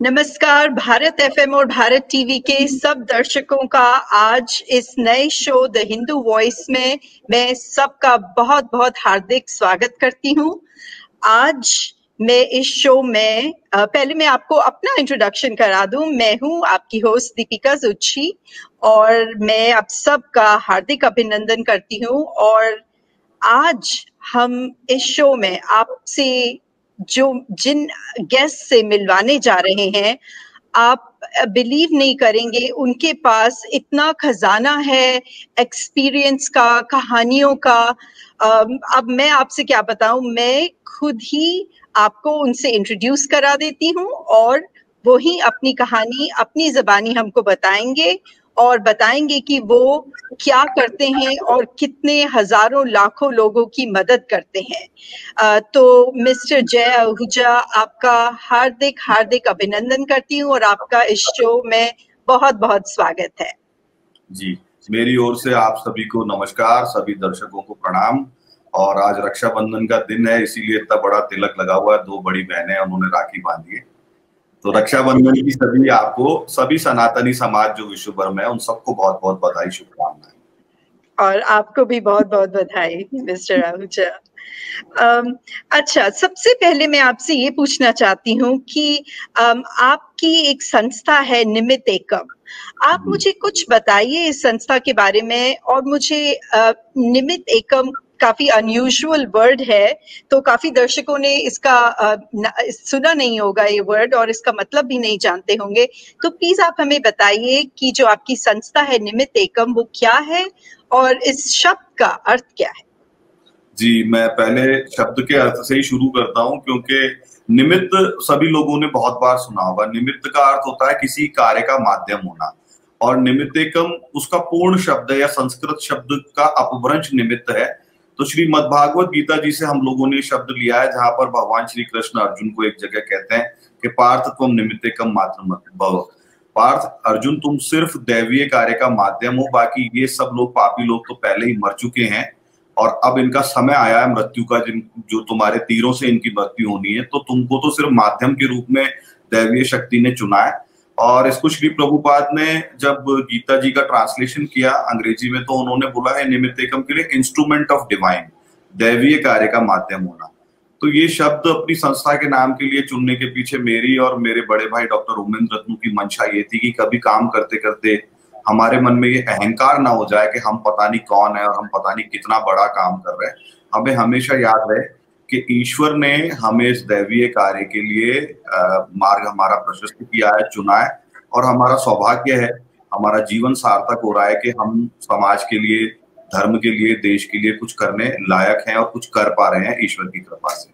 नमस्कार भारत एफएम और भारत टीवी के सब दर्शकों का आज इस नए शो द हिंदू वॉइस में मैं सबका बहुत बहुत हार्दिक स्वागत करती हूँ। आज मैं इस शो में पहले मैं आपको अपना इंट्रोडक्शन करा दूं। मैं हूँ आपकी होस्ट दीपिका जुच्छी और मैं आप सबका हार्दिक अभिनंदन करती हूँ। और आज हम इस शो में आपसे जिन गेस्ट से मिलवाने जा रहे हैं, आप बिलीव नहीं करेंगे, उनके पास इतना खजाना है एक्सपीरियंस का, कहानियों का। अब मैं आपसे क्या बताऊं, मैं खुद ही आपको उनसे इंट्रोड्यूस करा देती हूं और वो ही अपनी कहानी अपनी ज़बानी हमको बताएंगे और बताएंगे कि वो क्या करते हैं और कितने हजारों लाखों लोगों की मदद करते हैं। तो मिस्टर जय आहूजा, आपका हार्दिक हार्दिक अभिनंदन करती हूँ और आपका इस शो में बहुत बहुत स्वागत है। जी, मेरी ओर से आप सभी को नमस्कार, सभी दर्शकों को प्रणाम। और आज रक्षाबंधन का दिन है, इसीलिए इतना बड़ा तिलक लगा हुआ है। दो बड़ी बहनें हैं, उन्होंने राखी बांधी है। तो रक्षाबंधन की सभी आपको, सभी सनातनी समाज जो विश्व भर में है, उन सबको बहुत बहुत बधाई, शुभकामनाएं। और आपको भी बहुत बहुत बधाई मिस्टर आहूजा। अच्छा, सबसे पहले मैं आपसे ये पूछना चाहती हूँ कि आपकी एक संस्था है निमित्त एकम। आप मुझे कुछ बताइए इस संस्था के बारे में। और मुझे निमित्त एकम काफी अनयूजुअल वर्ड है, तो काफी दर्शकों ने इसका सुना नहीं होगा ये वर्ड और इसका मतलब भी नहीं जानते होंगे। तो प्लीज आप हमें बताइए कि जो आपकी संस्था है निमित्त एकम, वो क्या है और इस शब्द का अर्थ क्या है? जी, मैं पहले शब्द के अर्थ से ही शुरू करता हूँ, क्योंकि निमित्त सभी लोगों ने बहुत बार सुना होगा। निमित्त का अर्थ होता है किसी कार्य का माध्यम होना, और निमित्तेकम उसका पूर्ण शब्द है या संस्कृत शब्द का अपभ्रंश निमित्त है। तो श्रीमद्भागवत गीता जी से हम लोगों ने शब्द लिया है, जहां पर भगवान श्री कृष्ण अर्जुन को एक जगह कहते हैं कि पार्थ तुम निमित्तेकम मात्र मत भव। पार्थ, अर्जुन तुम सिर्फ दैवीय कार्य का माध्यम हो, बाकी ये सब लोग पापी लोग तो पहले ही मर चुके हैं और अब इनका समय आया है मृत्यु का, जो तुम्हारे तीरों से इनकी मृत्यु होनी है। तो तुमको तो सिर्फ माध्यम के रूप में दैवीय शक्ति ने चुना है। और इसको श्री प्रभुपाद ने जब गीता जी का ट्रांसलेशन किया अंग्रेजी में, तो उन्होंने बोला है निमित्तेकम के लिए इंस्ट्रूमेंट ऑफ डिवाइन, दैवीय कार्य का माध्यम होना। तो ये शब्द अपनी संस्था के नाम के लिए चुनने के पीछे मेरी और मेरे बड़े भाई डॉक्टर उमेंद्र रत्नू की मंशा ये थी कि कभी काम करते करते हमारे मन में ये अहंकार ना हो जाए कि हम पता नहीं कौन है और हम पता नहीं कितना बड़ा काम कर रहे हैं। हमें हमेशा याद रहे कि ईश्वर ने हमें इस दैवीय कार्य के लिए मार्ग हमारा प्रशस्त किया है, चुना है, और हमारा सौभाग्य है, हमारा जीवन सार्थक हो रहा है कि हम समाज के लिए, धर्म के लिए, देश के लिए कुछ करने लायक हैं और कुछ कर पा रहे हैं ईश्वर की कृपा से।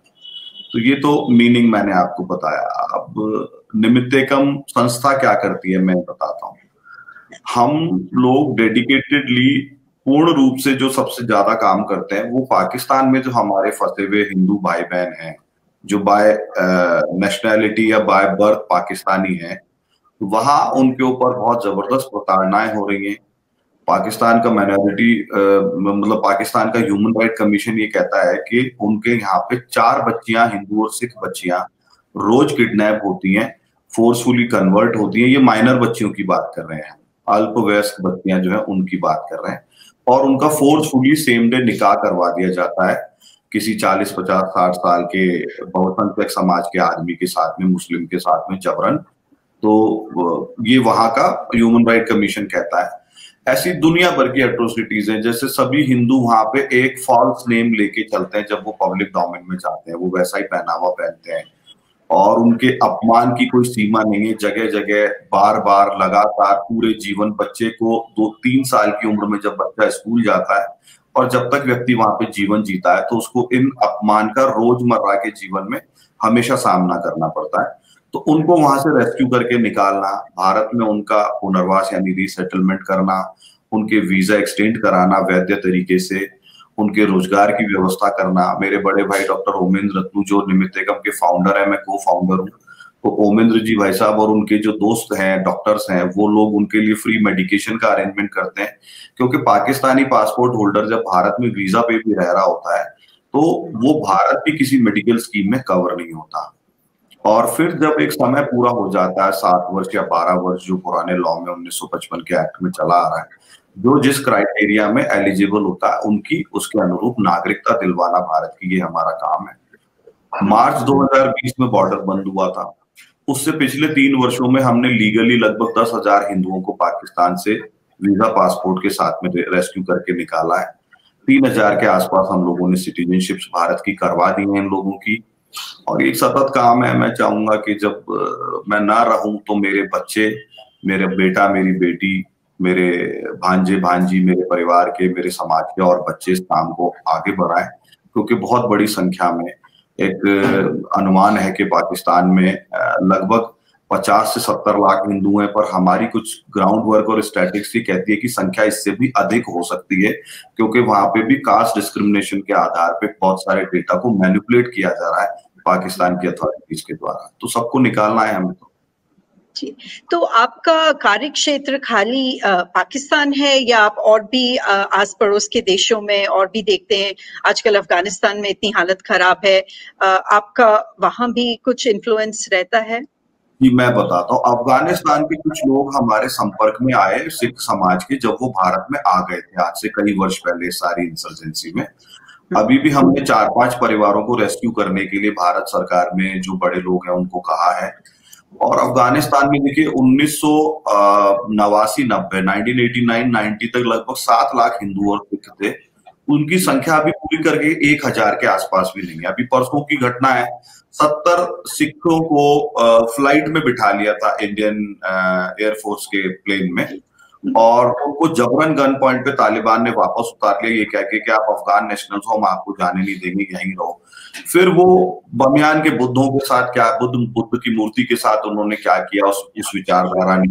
तो ये तो मीनिंग मैंने आपको बताया। अब निमित्तेकम संस्था क्या करती है मैं बताता हूँ। हम लोग डेडिकेटेडली पूर्ण रूप से जो सबसे ज्यादा काम करते हैं वो पाकिस्तान में जो हमारे फंसे हुए हिंदू भाई बहन हैं, जो बाय नेशनैलिटी या बाय बर्थ पाकिस्तानी हैं, वहां उनके ऊपर बहुत जबरदस्त प्रताड़नाएं हो रही हैं। पाकिस्तान का माइनॉरिटी मतलब पाकिस्तान का ह्यूमन राइट कमीशन ये कहता है कि उनके यहाँ पे 4 बच्चियां, हिंदू और सिख बच्चियां, रोज किडनैप होती हैं, फोर्सफुली कन्वर्ट होती हैं। ये माइनर बच्चियों की बात कर रहे हैं, अल्पवयस्क बच्चियां जो है उनकी बात कर रहे हैं, और उनका फोर्सफुली सेम डे निकाह करवा दिया जाता है किसी 40, 50, 60 साल के बहुसंख्यक समाज के आदमी के साथ में, मुस्लिम के साथ में जबरन। तो ये वहां का ह्यूमन राइट कमीशन कहता है। ऐसी दुनिया भर की एट्रोसिटीज हैं, जैसे सभी हिंदू वहां पे एक फॉल्स नेम लेके चलते हैं जब वो पब्लिक डोमेन में जाते हैं, वो वैसा ही पहनावा पहनते हैं और उनके अपमान की कोई सीमा नहीं है। जगह जगह बार बार लगातार पूरे जीवन, बच्चे को 2-3 साल की उम्र में जब बच्चा स्कूल जाता है और जब तक व्यक्ति वहां पे जीवन जीता है, तो उसको इन अपमान का रोजमर्रा के जीवन में हमेशा सामना करना पड़ता है। तो उनको वहां से रेस्क्यू करके निकालना, भारत में उनका पुनर्वास यानी रीसेटलमेंट करना, उनके वीजा एक्सटेंड कराना वैध तरीके से, उनके रोजगार की व्यवस्था करना। मेरे बड़े भाई डॉक्टर ओमेंद्र रत्नू जो निमित्त एकम के फाउंडर है, मैं को फाउंडर हूँ, तो ओमेंद्र जी भाई साहब और उनके जो दोस्त हैं, डॉक्टर्स हैं, वो लोग उनके लिए फ्री मेडिकेशन का अरेंजमेंट करते हैं, क्योंकि पाकिस्तानी पासपोर्ट होल्डर जब भारत में वीजा पे भी रह रहा होता है तो वो भारत की किसी मेडिकल स्कीम में कवर नहीं होता। और फिर जब एक समय पूरा हो जाता है, 7 वर्ष या 12 वर्ष जो पुराने लॉ में 1955 के एक्ट में चला आ रहा है, जो जिस क्राइटेरिया में एलिजिबल होता है उनकी उसके अनुरूप नागरिकता दिलवाना भारत की, ये हमारा काम है। मार्च 2020 में बॉर्डर बंद हुआ था, उससे पिछले 3 वर्षों में हमने लीगली लगभग 10,000 हिंदुओं को पाकिस्तान से वीजा पासपोर्ट के साथ में रेस्क्यू करके निकाला है। 3,000 के आसपास हम लोगों ने सिटीजनशिप्स भारत की करवा दी है इन लोगों की, और एक सतत काम है। मैं चाहूंगा कि जब मैं ना रहूं तो मेरे बच्चे, मेरे बेटा, मेरी बेटी, मेरे भांजे भांजी, मेरे परिवार के, मेरे समाज के और बच्चे इस काम को आगे बढ़ाएं, क्योंकि बहुत बड़ी संख्या में, एक अनुमान है कि पाकिस्तान में लगभग 50 से 70 लाख हिंदू हैं, पर हमारी कुछ ग्राउंड वर्क और स्टैटिस्टिक्स ये कहती है कि संख्या इससे भी अधिक हो सकती है, क्योंकि वहां पे भी कास्ट डिस्क्रिमिनेशन के आधार पे बहुत सारे डेटा को मैनिपुलेट किया जा रहा है पाकिस्तान की अथॉरिटीज के द्वारा। तो सबको निकालना है हमें। तो जी, तो आपका कार्य क्षेत्र खाली पाकिस्तान है या आप और भी आस पड़ोस के देशों में और भी देखते हैं? आजकल अफगानिस्तान में इतनी हालत खराब है, आपका वहां भी कुछ इन्फ्लुएंस रहता है? जी, मैं बताता हूँ। अफगानिस्तान के कुछ लोग हमारे संपर्क में आए, सिख समाज के, जब वो भारत में आ गए थे आज से कई वर्ष पहले सारी इंसर्जेंसी में। अभी भी हमने 4-5 परिवारों को रेस्क्यू करने के लिए भारत सरकार में जो बड़े लोग हैं उनको कहा है। और अफगानिस्तान में देखिए 1989-90 तक लगभग 7 लाख हिंदू और सिख थे। उनकी संख्या अभी पूरी करके 1,000 के आसपास भी नहीं है। अभी परसों की घटना है, 70 सिखों को फ्लाइट में बिठा लिया था इंडियन एयरफोर्स के प्लेन में, और उनको जबरन गन पॉइंट पे तालिबान ने वापस उतार लिया, ये कह के कि आप अफगान नेशनल्स हो, हम आपको जाने नहीं देंगे, यहीं रहो। फिर वो बमियान के बुद्धों के साथ क्या, बुद्ध की मूर्ति के साथ उन्होंने क्या किया, उस विचारधारा ने,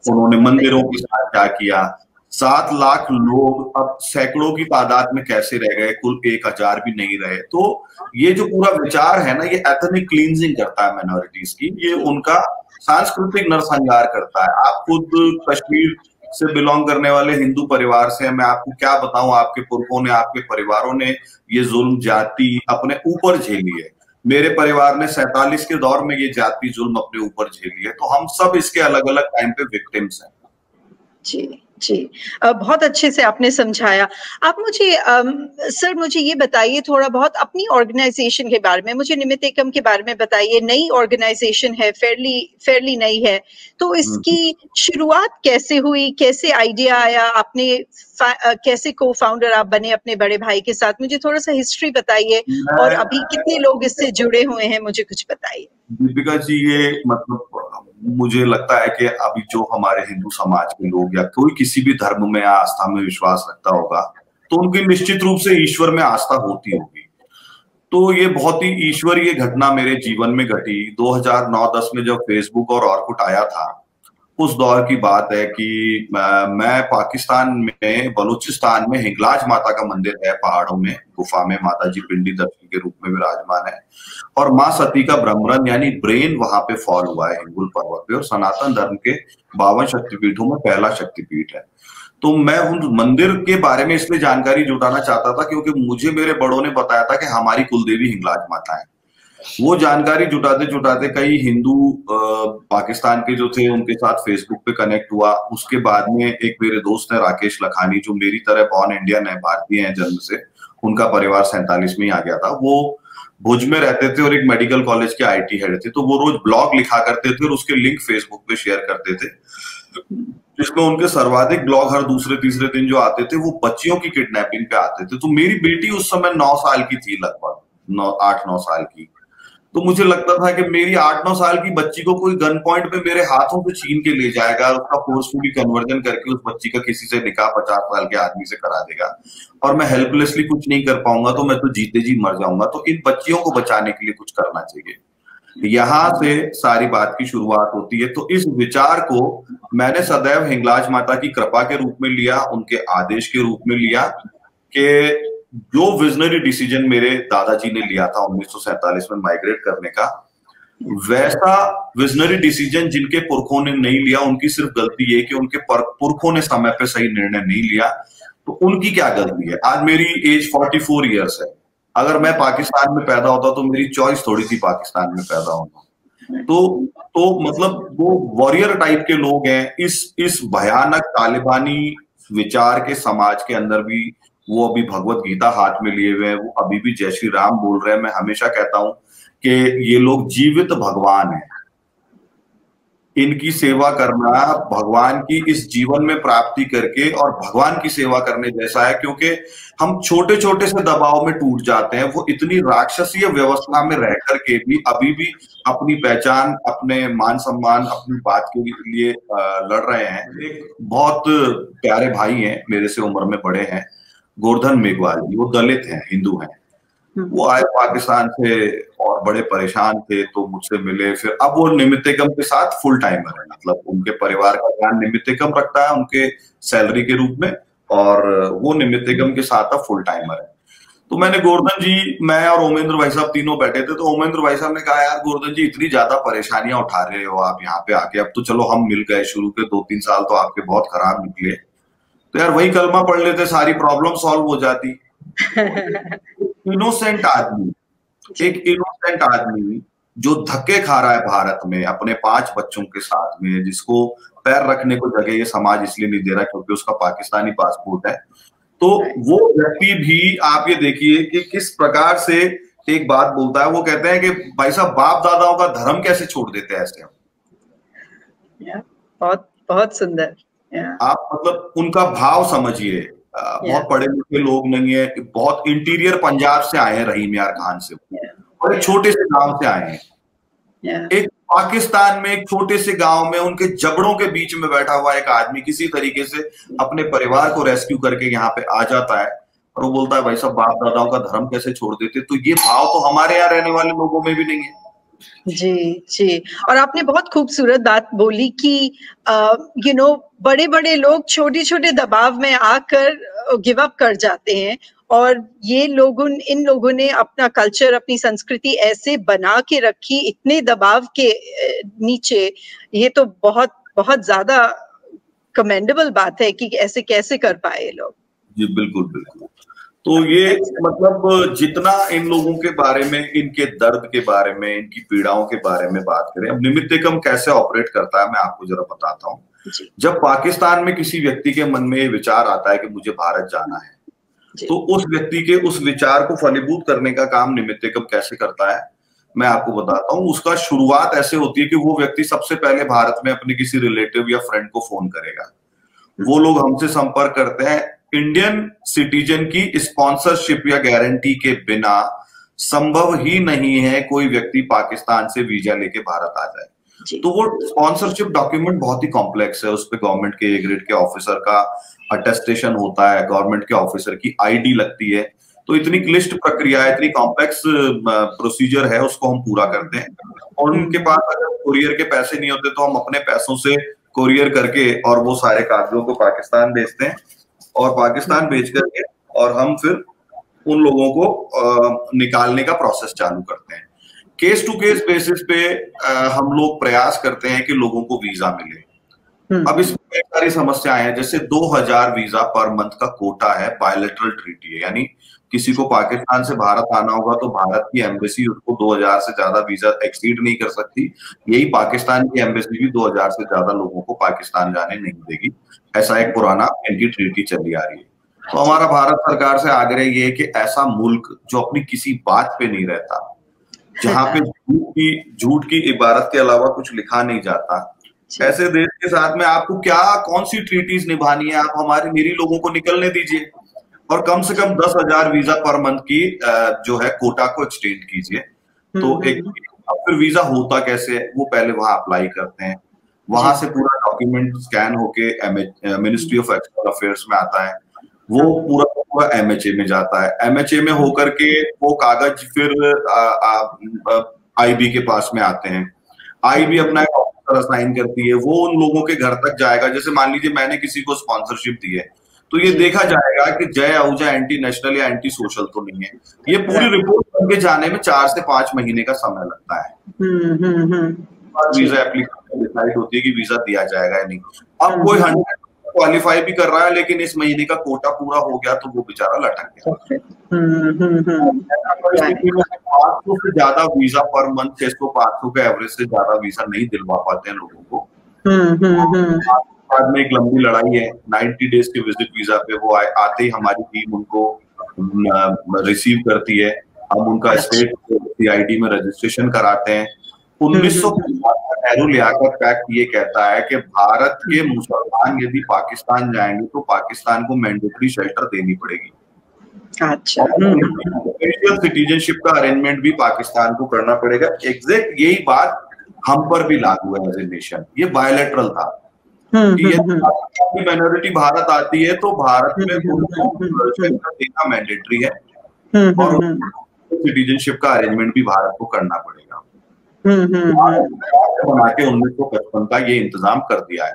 उन्होंने मंदिरों के साथ क्या किया। 7 लाख लोग अब सैकड़ों की तादाद में कैसे रह गए, कुल 1,000 भी नहीं रहे। तो ये जो पूरा विचार है ना, ये एथनिक क्लींजिंग करता है माइनॉरिटीज की, ये उनका सांस्कृतिक नरसंहार करता है। आप खुद कश्मीर से बिलोंग करने वाले हिंदू परिवार से, मैं आपको क्या बताऊं, आपके पुरखों ने, आपके परिवारों ने ये जुल्म जाति अपने ऊपर झेली है। मेरे परिवार ने 47 के दौर में ये जाति जुल्म अपने ऊपर झेली है। तो हम सब इसके अलग अलग टाइम पे विक्टिम्स हैं। जी जी, बहुत अच्छे से आपने समझाया। आप मुझे सर मुझे ये बताइए थोड़ा बहुत अपनी ऑर्गेनाइजेशन के बारे में, मुझे निमित्त एकम के बारे में बताइए। नई ऑर्गेनाइजेशन है, फेयरली नई है, तो इसकी शुरुआत कैसे हुई, कैसे आइडिया आया, आपने कैसे को फाउंडर आप बने अपने बड़े भाई के साथ? मुझे थोड़ा सा हिस्ट्री बताइए, और अभी कितने लोग इससे जुड़े हुए हैं, मुझे कुछ बताइए। दीपिका जी, ये मतलब मुझे लगता है कि अभी जो हमारे हिंदू समाज के लोग या कोई किसी भी धर्म में आस्था में विश्वास रखता होगा, तो उनकी निश्चित रूप से ईश्वर में आस्था होती होगी। तो ये बहुत ही ईश्वरीय घटना मेरे जीवन में घटी 2009-10 में, जब फेसबुक और ऑर्कुट आया था। उस दौर की बात है कि मैं पाकिस्तान में बलूचिस्तान में हिंगलाज माता का मंदिर है, पहाड़ों में गुफा में माता जी पिंडी दर्शन के रूप में विराजमान है, और माँ सती का ब्रह्मरथ यानी ब्रेन वहां पे फॉल हुआ है हिंगुल पर्वत पे, और सनातन धर्म के 52 शक्तिपीठों में पहला शक्तिपीठ है। तो मैं उन मंदिर के बारे में इसलिए जानकारी जुटाना चाहता था क्योंकि मुझे मेरे बड़ों ने बताया था कि हमारी कुलदेवी हिंगलाज माता है। वो जानकारी जुटाते जुटाते कई हिंदू पाकिस्तान के जो थे उनके साथ फेसबुक पे कनेक्ट हुआ। उसके बाद में एक मेरे दोस्त है राकेश लखानी, जो मेरी तरह बॉर्न इंडियन है, भारतीय है जन्म से। उनका परिवार 47 में ही आ गया था। वो भुज में रहते थे और एक मेडिकल कॉलेज के आईटी हेड थे। तो वो रोज ब्लॉग लिखा करते थे और उसके लिंक फेसबुक पे शेयर करते थे, जिसमें उनके सर्वाधिक ब्लॉग हर दूसरे तीसरे दिन जो आते थे वो बच्चियों की किडनैपिंग पे आते थे। तो मेरी बेटी उस समय 9 साल की थी, लगभग 8-9 साल की। तो मुझे लगता था कि मेरी 8-9 साल की बच्ची को कोई गन पॉइंट पे मेरे हाथों से छीन के ले जाएगा, उसका फोर्सफुली कन्वर्जन करके उस बच्ची का किसी से निकाह 50 साल के आदमी से करा देगा और मैं हेल्पलेसली कुछ नहीं कर पाऊंगा, तो मैं तो जीते जी मर जाऊंगा। तो इन बच्चियों को बचाने के लिए कुछ करना चाहिए। यहां से सारी बात की शुरुआत होती है। तो इस विचार को मैंने सदैव हिंगलाज माता की कृपा के रूप में लिया, उनके आदेश के रूप में लिया कि जो विजनरी डिसीजन मेरे दादाजी ने लिया था 1947 में माइग्रेट करने का, वैसा विजनरी डिसीजन जिनके पुरखों ने नहीं लिया, उनकी सिर्फ गलती ये कि उनके पुरखों ने समय पे सही निर्णय नहीं लिया। तो उनकी क्या गलती है? आज मेरी एज 44 ईयर्स है। अगर मैं पाकिस्तान में पैदा होता तो मेरी चॉइस थोड़ी थी पाकिस्तान में पैदा होना। तो मतलब वो वॉरियर टाइप के लोग हैं। इस भयानक तालिबानी विचार के समाज के अंदर भी वो अभी भगवत गीता हाथ में लिए हुए हैं, वो अभी भी जय श्री राम बोल रहे हैं। मैं हमेशा कहता हूं कि ये लोग जीवित भगवान हैं। इनकी सेवा करना भगवान की इस जीवन में प्राप्ति करके और भगवान की सेवा करने जैसा है, क्योंकि हम छोटे छोटे से दबाव में टूट जाते हैं। वो इतनी राक्षसीय व्यवस्था में रह करके भी अभी भी अपनी पहचान, अपने मान सम्मान, अपनी बात के लिए लड़ रहे हैं। एक बहुत प्यारे भाई हैं, मेरे से उम्र में बड़े हैं, गोवर्धन मेघवाल जी। वो दलित हैं, हिंदू हैं। वो आए पाकिस्तान से और बड़े परेशान थे, तो मुझसे मिले। फिर अब वो निमित्त एकम के साथ फुल टाइमर है, मतलब उनके परिवार का ध्यान निमित्त एकम रखता है उनके सैलरी के रूप में, और वो निमित्त एकम के साथ अब फुल टाइमर है। तो मैंने गोवर्धन जी, मैं और ओमेंद्र भाई साहब तीनों बैठे थे। तो ओमेंद्र भाई साहब ने कहा, यार गोवर्धन जी इतनी ज्यादा परेशानियां उठा रहे हो आप यहाँ पे आके, अब तो चलो हम मिल गए। शुरू के 2-3 साल तो आपके बहुत खराब निकले, तो यार वही कलमा पढ़ लेते, सारी प्रॉब्लम सॉल्व हो जाती। इनोसेंट आदमी, एक इनोसेंट आदमी जो धक्के खा रहा है भारत में अपने 5 बच्चों के साथ में, जिसको पैर रखने को जगह ये समाज इसलिए नहीं दे रहा क्योंकि उसका पाकिस्तानी पासपोर्ट है। तो वो व्यक्ति भी आप ये देखिए कि किस प्रकार से एक बात बोलता है। वो कहते हैं कि भाई साहब बाप दादाओं का धर्म कैसे छोड़ देते हैं ऐसे हम। बहुत बहुत सुंदर। आप मतलब उनका भाव समझिए। बहुत पढ़े लिखे लोग नहीं है, बहुत इंटीरियर पंजाब से आए हैं, रहीम यार खान से, और एक छोटे से गांव से आए हैं। एक पाकिस्तान में एक छोटे से गांव में उनके जबड़ों के बीच में बैठा हुआ एक आदमी किसी तरीके से अपने परिवार को रेस्क्यू करके यहाँ पे आ जाता है, और वो बोलता है भाई साहब बाप दादाओं का धर्म कैसे छोड़ देते। तो ये भाव तो हमारे यहाँ रहने वाले लोगों में भी नहीं है। जी। और आपने बहुत खूबसूरत बात बोली कि बड़े बड़े लोग छोटे छोटे दबाव में आकर गिव अप कर जाते हैं, और इन लोगों ने अपना कल्चर, अपनी संस्कृति ऐसे बना के रखी इतने दबाव के नीचे। ये तो बहुत बहुत ज्यादा कमेंडेबल बात है कि ऐसे कैसे कर पाए लोग। जी बिल्कुल बिल्कुल। तो ये मतलब जितना इन लोगों के बारे में, इनके दर्द के बारे में, इनकी पीड़ाओं के बारे में बात करें, अब निमित्त एकम कैसे ऑपरेट करता है मैं आपको जरा बताता हूँ। जब पाकिस्तान में किसी व्यक्ति के मन में ये विचार आता है कि मुझे भारत जाना है, तो उस व्यक्ति के उस विचार को फलीभूत करने का काम निमित्त एकम कैसे करता है मैं आपको बताता हूँ। उसका शुरुआत ऐसे होती है कि वो व्यक्ति सबसे पहले भारत में अपने किसी रिलेटिव या फ्रेंड को फोन करेगा। वो लोग हमसे संपर्क करते हैं। इंडियन सिटीजन की स्पॉन्सरशिप या गारंटी के बिना संभव ही नहीं है कोई व्यक्ति पाकिस्तान से वीजा लेके भारत आ जाए। तो वो स्पॉन्सरशिप डॉक्यूमेंट बहुत ही कॉम्प्लेक्स है। उस पे गवर्नमेंट के ग्रेड के ऑफिसर का अटेस्टेशन होता है, गवर्नमेंट के ऑफिसर की आईडी लगती है। तो इतनी क्लिष्ट प्रक्रिया है, इतनी कॉम्प्लेक्स प्रोसीजर है, उसको हम पूरा करते हैं। और उनके पास अगर कुरियर के पैसे नहीं होते तो हम अपने पैसों से कुरियर करके और वो सारे कागजों को पाकिस्तान भेजते हैं, और पाकिस्तान भेज करके और हम फिर उन लोगों को निकालने का प्रोसेस चालू करते हैं। केस टू केस बेसिस पे हम लोग प्रयास करते हैं कि लोगों को वीजा मिले। अब इसमें कई सारी समस्याएं हैं, जैसे 2000 वीजा पर मंथ का कोटा है, बायलैटरल ट्रीटी है, यानी किसी को पाकिस्तान से भारत आना होगा तो भारत की एम्बेसी उसको 2000 से ज्यादा वीजा एक्सीड नहीं कर सकती। यही पाकिस्तान की एम्बेसी भी 2000 से ज्यादा लोगों को पाकिस्तान जाने नहीं देगी। ऐसा एक पुराना इनकी ट्रीटी चली आ रही है। तो हमारा भारत सरकार से आग्रह ये है कि ऐसा मुल्क जो अपनी किसी बात पे नहीं रहता, जहां पे झूठ की इबारत के अलावा कुछ लिखा नहीं जाता, ऐसे देश के साथ में आपको क्या कौन सी ट्रीटीज निभानी है? आप मेरी लोगों को निकलने दीजिए और कम से कम 10,000 वीजा पर मंथ की जो है कोटा को एक्सटेंड कीजिए। तो फिर वीजा होता कैसे है? वो पहले वहां अप्लाई करते हैं, वहां से पूरा डॉक्यूमेंट स्कैन होके मिनिस्ट्री ऑफ एक्सटर्नल अफेयर्स में आता है, वो पूरा MHA में जाता है, MHA में होकर के वो कागज फिर IB के पास में आते हैं, IB अपना एक ऑफिसर असाइन करती है, वो उन लोगों के घर तक जाएगा। जैसे मान लीजिए मैंने किसी को स्पॉन्सरशिप दी है, तो ये देखा जाएगा कि जय आहूजा एंटी नेशनल या एंटी सोशल तो नहीं है। ये पूरी रिपोर्ट करके जाने में 4 से 5 महीने का समय लगता है। वीजा एप्लीकेशन डिसाइड होती है कि वीजा दिया जाएगा या नहीं। अब कोई 100 क्वालिफाई भी कर रहा है, लेकिन इस महीने का कोटा पूरा हो गया तो वो बेचारा लटक गया। 500 से ज्यादा वीजा पर मंथ, 600-500 के एवरेज से ज्यादा वीजा नहीं दिलवा पाते हैं लोगों को। बाद में एक लंबी लड़ाई है, 90 डेज के विजिट वीजा पे वो आते ही हमारी टीम उनको रिसीव करती है। हम उनका स्टेट CID में रजिस्ट्रेशन कराते हैं। 1950 का नेहरू लियाकत पैक्ट ये कहता है कि भारत के मुसलमान यदि पाकिस्तान जाएंगे तो पाकिस्तान को मैंडेटरी शेल्टर देनी पड़ेगी। अच्छा, सिटीजनशिप का अरेंजमेंट भी पाकिस्तान को करना पड़ेगा। एग्जैक्ट यही बात हम पर भी लागू है एज ए नेशन। ये बायोलेटरल था कि यदि माइनॉरिटी भारत आती है तो भारत में देना मैंडेटरी है और सिटीजनशिप का अरेंजमेंट भी भारत को करना पड़ेगा। बना के 1955 का ये इंतजाम कर दिया है।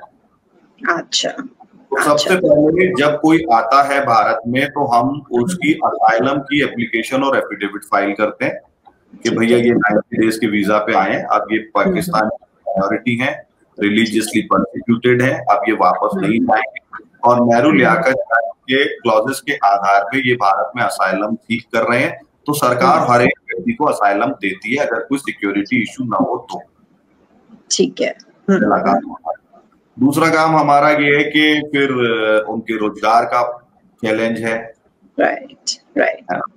अच्छा, तो सबसे पहले जब कोई आता है भारत में तो हम उसकी असाइलम की एप्लीकेशन और एफिडेविट फाइल करते हैं कि भैया ये 90 डेज के वीजा पे आए हैं, अब ये पाकिस्तान की माइनॉरिटी है, रिलीजियसली परसिक्यूटेड है, अब ये वापस नहीं जाएंगे और नेहरू लियाकत के क्लॉजेस के आधार पे ये भारत में असाइलम सीख कर रहे हैं। तो सरकार हर एक व्यक्ति को असाइलम देती है अगर कोई सिक्योरिटी इशू ना हो तो। ठीक है। दूसरा काम हमारा ये है कि फिर उनके रोजगार का चैलेंज है। राइट।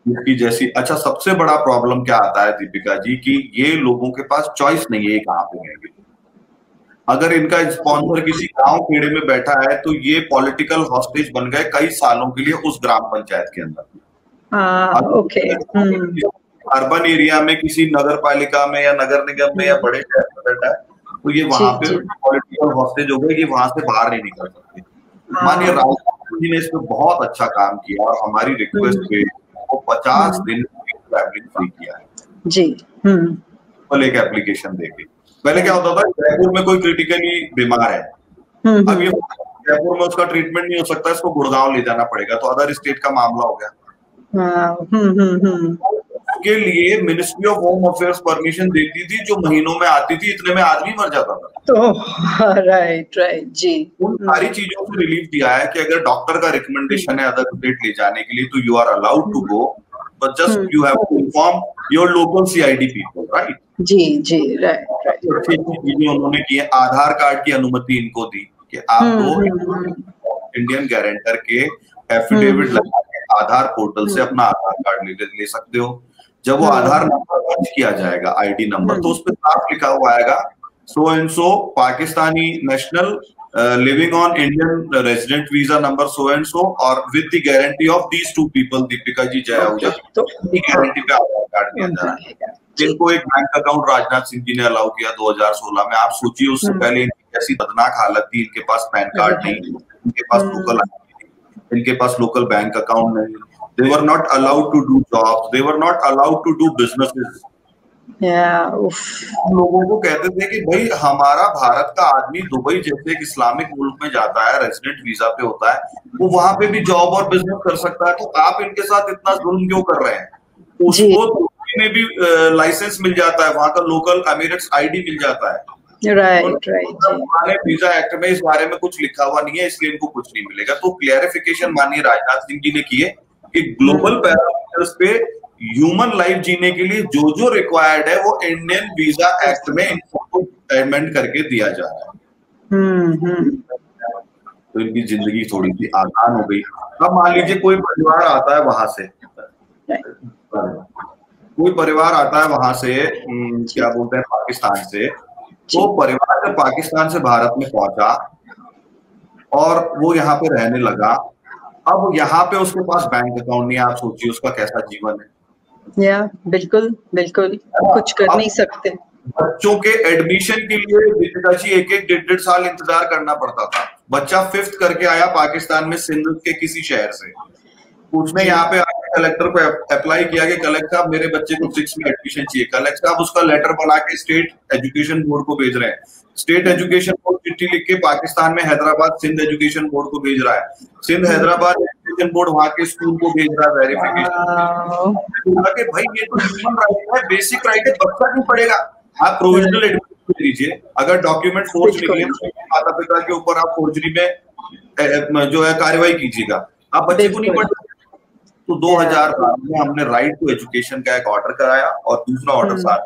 इसकी जैसी अच्छा सबसे बड़ा प्रॉब्लम क्या आता है दीपिका जी कि ये लोगों के पास चॉइस नहीं है कहाँ पे रहेंगे। अगर इनका स्पॉन्सर किसी गांव खेड़े में बैठा है तो ये पॉलिटिकल हॉस्टेज बन गए कई सालों के लिए उस ग्राम पंचायत के अंदर। अर्बन एरिया में किसी नगर पालिका में या नगर निगम में या बड़े शहर में बैठा है तो ये वहां पे पॉलिटिकल हॉस्टेज हो गए कि वहां से बाहर नहीं निकल सकते। माननीय राहुल जी ने इस पर बहुत अच्छा काम किया और हमारी रिक्वेस्ट पे वो 50 दिन ट्रैवलिंग फ्री किया है जी। एक एप्लीकेशन देके पहले क्या होता था जयपुर में कोई क्रिटिकली बीमार है, अब ये जयपुर में उसका ट्रीटमेंट नहीं हो सकता, इसको गुड़गांव ले जाना पड़ेगा तो अदर स्टेट का मामला हो गया। के लिए ministry of home affairs permission देती थी जो महीनों में आती थी, इतने में आदमी मर जाता था। तो राइट जी। उन सारी चीजों से रिलीफ दिया है कि अगर डॉक्टर का रिकमेंडेशन है अदर स्टेट ले जाने के लिए तो you are allowed to go, but just you have to inform your local CID people, right ji right. चीजें उन्होंने की है। आधार कार्ड की अनुमति इनको दी कि आप इंडियन गारंटर के एफिडेविट लगा के आधार पोर्टल से अपना आधार कार्ड ले सकते हो। जब वो आधार नंबर दर्ज किया जाएगा ID नंबर तो उस पर साफ लिखा हुआ आएगा so and so Pakistani national living on Indian resident visa number so and so और with the guarantee of these 2 people Deepika ji Jai Ahuja guarantee पे आधार कार्ड दिया जा रहा है। इनको एक बैंक अकाउंट राजनाथ सिंह जी ने अलाउ किया 2016 में। आप सोचिए उससे पहले इनकी कैसी खतरनाक हालत थी। इनके पास पैन कार्ड नहीं, इनके पास लोकल इनके पास लोकल बैंक अकाउंट नहीं, they were not allowed to do jobs, they were not allowed to do businesses। हम लोगों को कहते थे कि भाई हमारा भारत का आदमी दुबई जैसे एक इस्लामिक मुल्क में जाता है, रेजिडेंट वीजा पे होता है, वो वहां पे भी जॉब और बिजनेस कर सकता है, तो आप इनके साथ इतना जुल्म क्यों कर रहे हैं? उसको दुबई में भी लाइसेंस मिल जाता है, वहां का लोकल एमिरेट्स ID मिल जाता है। राइट। हमारे वीजा एक्ट में इस बारे में कुछ लिखा हुआ नहीं है, इसलिए इनको कुछ नहीं मिलेगा। तो क्लियरिफिकेशन माननीय राजनाथ सिंह जी ने किए कि ग्लोबल ईयर्स पे ह्यूमन लाइफ जीने के लिए जो जो रिक्वायर्ड है वो इंडियन वीजा एक्ट में इनको अमेंड करके दिया जा रहा है। तो इनकी जिंदगी थोड़ी सी आसान हो गई। अब मान लीजिए कोई परिवार आता है वहां से, कोई परिवार आता है वहां से, क्या बोलते हैं, पाकिस्तान से। तो परिवार जब पाकिस्तान से भारत में पहुंचा और वो यहाँ पे रहने लगा, अब यहाँ पे उसके पास बैंक अकाउंट नहीं है, आप सोचिए उसका कैसा जीवन है। बिल्कुल बिल्कुल, कुछ कर नहीं सकते। बच्चों के एडमिशन के लिए दीपिका जी 1-1, 1.5 साल इंतजार करना पड़ता था। बच्चा 5th करके आया पाकिस्तान में, सिंध के किसी शहर से, उसने यहाँ पे आके कलेक्टर को अप्लाई किया कि कलेक्टर साहब मेरे बच्चे को 6 में एडमिशन चाहिए। कलेक्टर साहब उसका लेटर बना के स्टेट एजुकेशन बोर्ड को भेज रहे हैं। स्टेट एजुकेशन बोर्ड चिट्ठी लिख के पाकिस्तान में हैदराबाद सिंध एजुकेशन बोर्ड को भेज रहा है। सिंध हैदराबाद एजुकेशन बोर्ड वहां के स्कूल को भेज रहा है वेरिफिकेशन कि भाई ये तो ह्यूमन राइट है, बेसिक राइट है, बच्चा क्यों पढ़ेगा। आप प्रोविजनल एडमिशन दीजिए, अगर डॉक्यूमेंट फोर्ज निकले माता पिता के ऊपर आप फोर्जरी में जो है कार्रवाई कीजिएगा, आप बच्चे को नहीं पढ़। तो 2012 में हमने राइट टू एजुकेशन का एक ऑर्डर कराया और दूसरा ऑर्डर साथ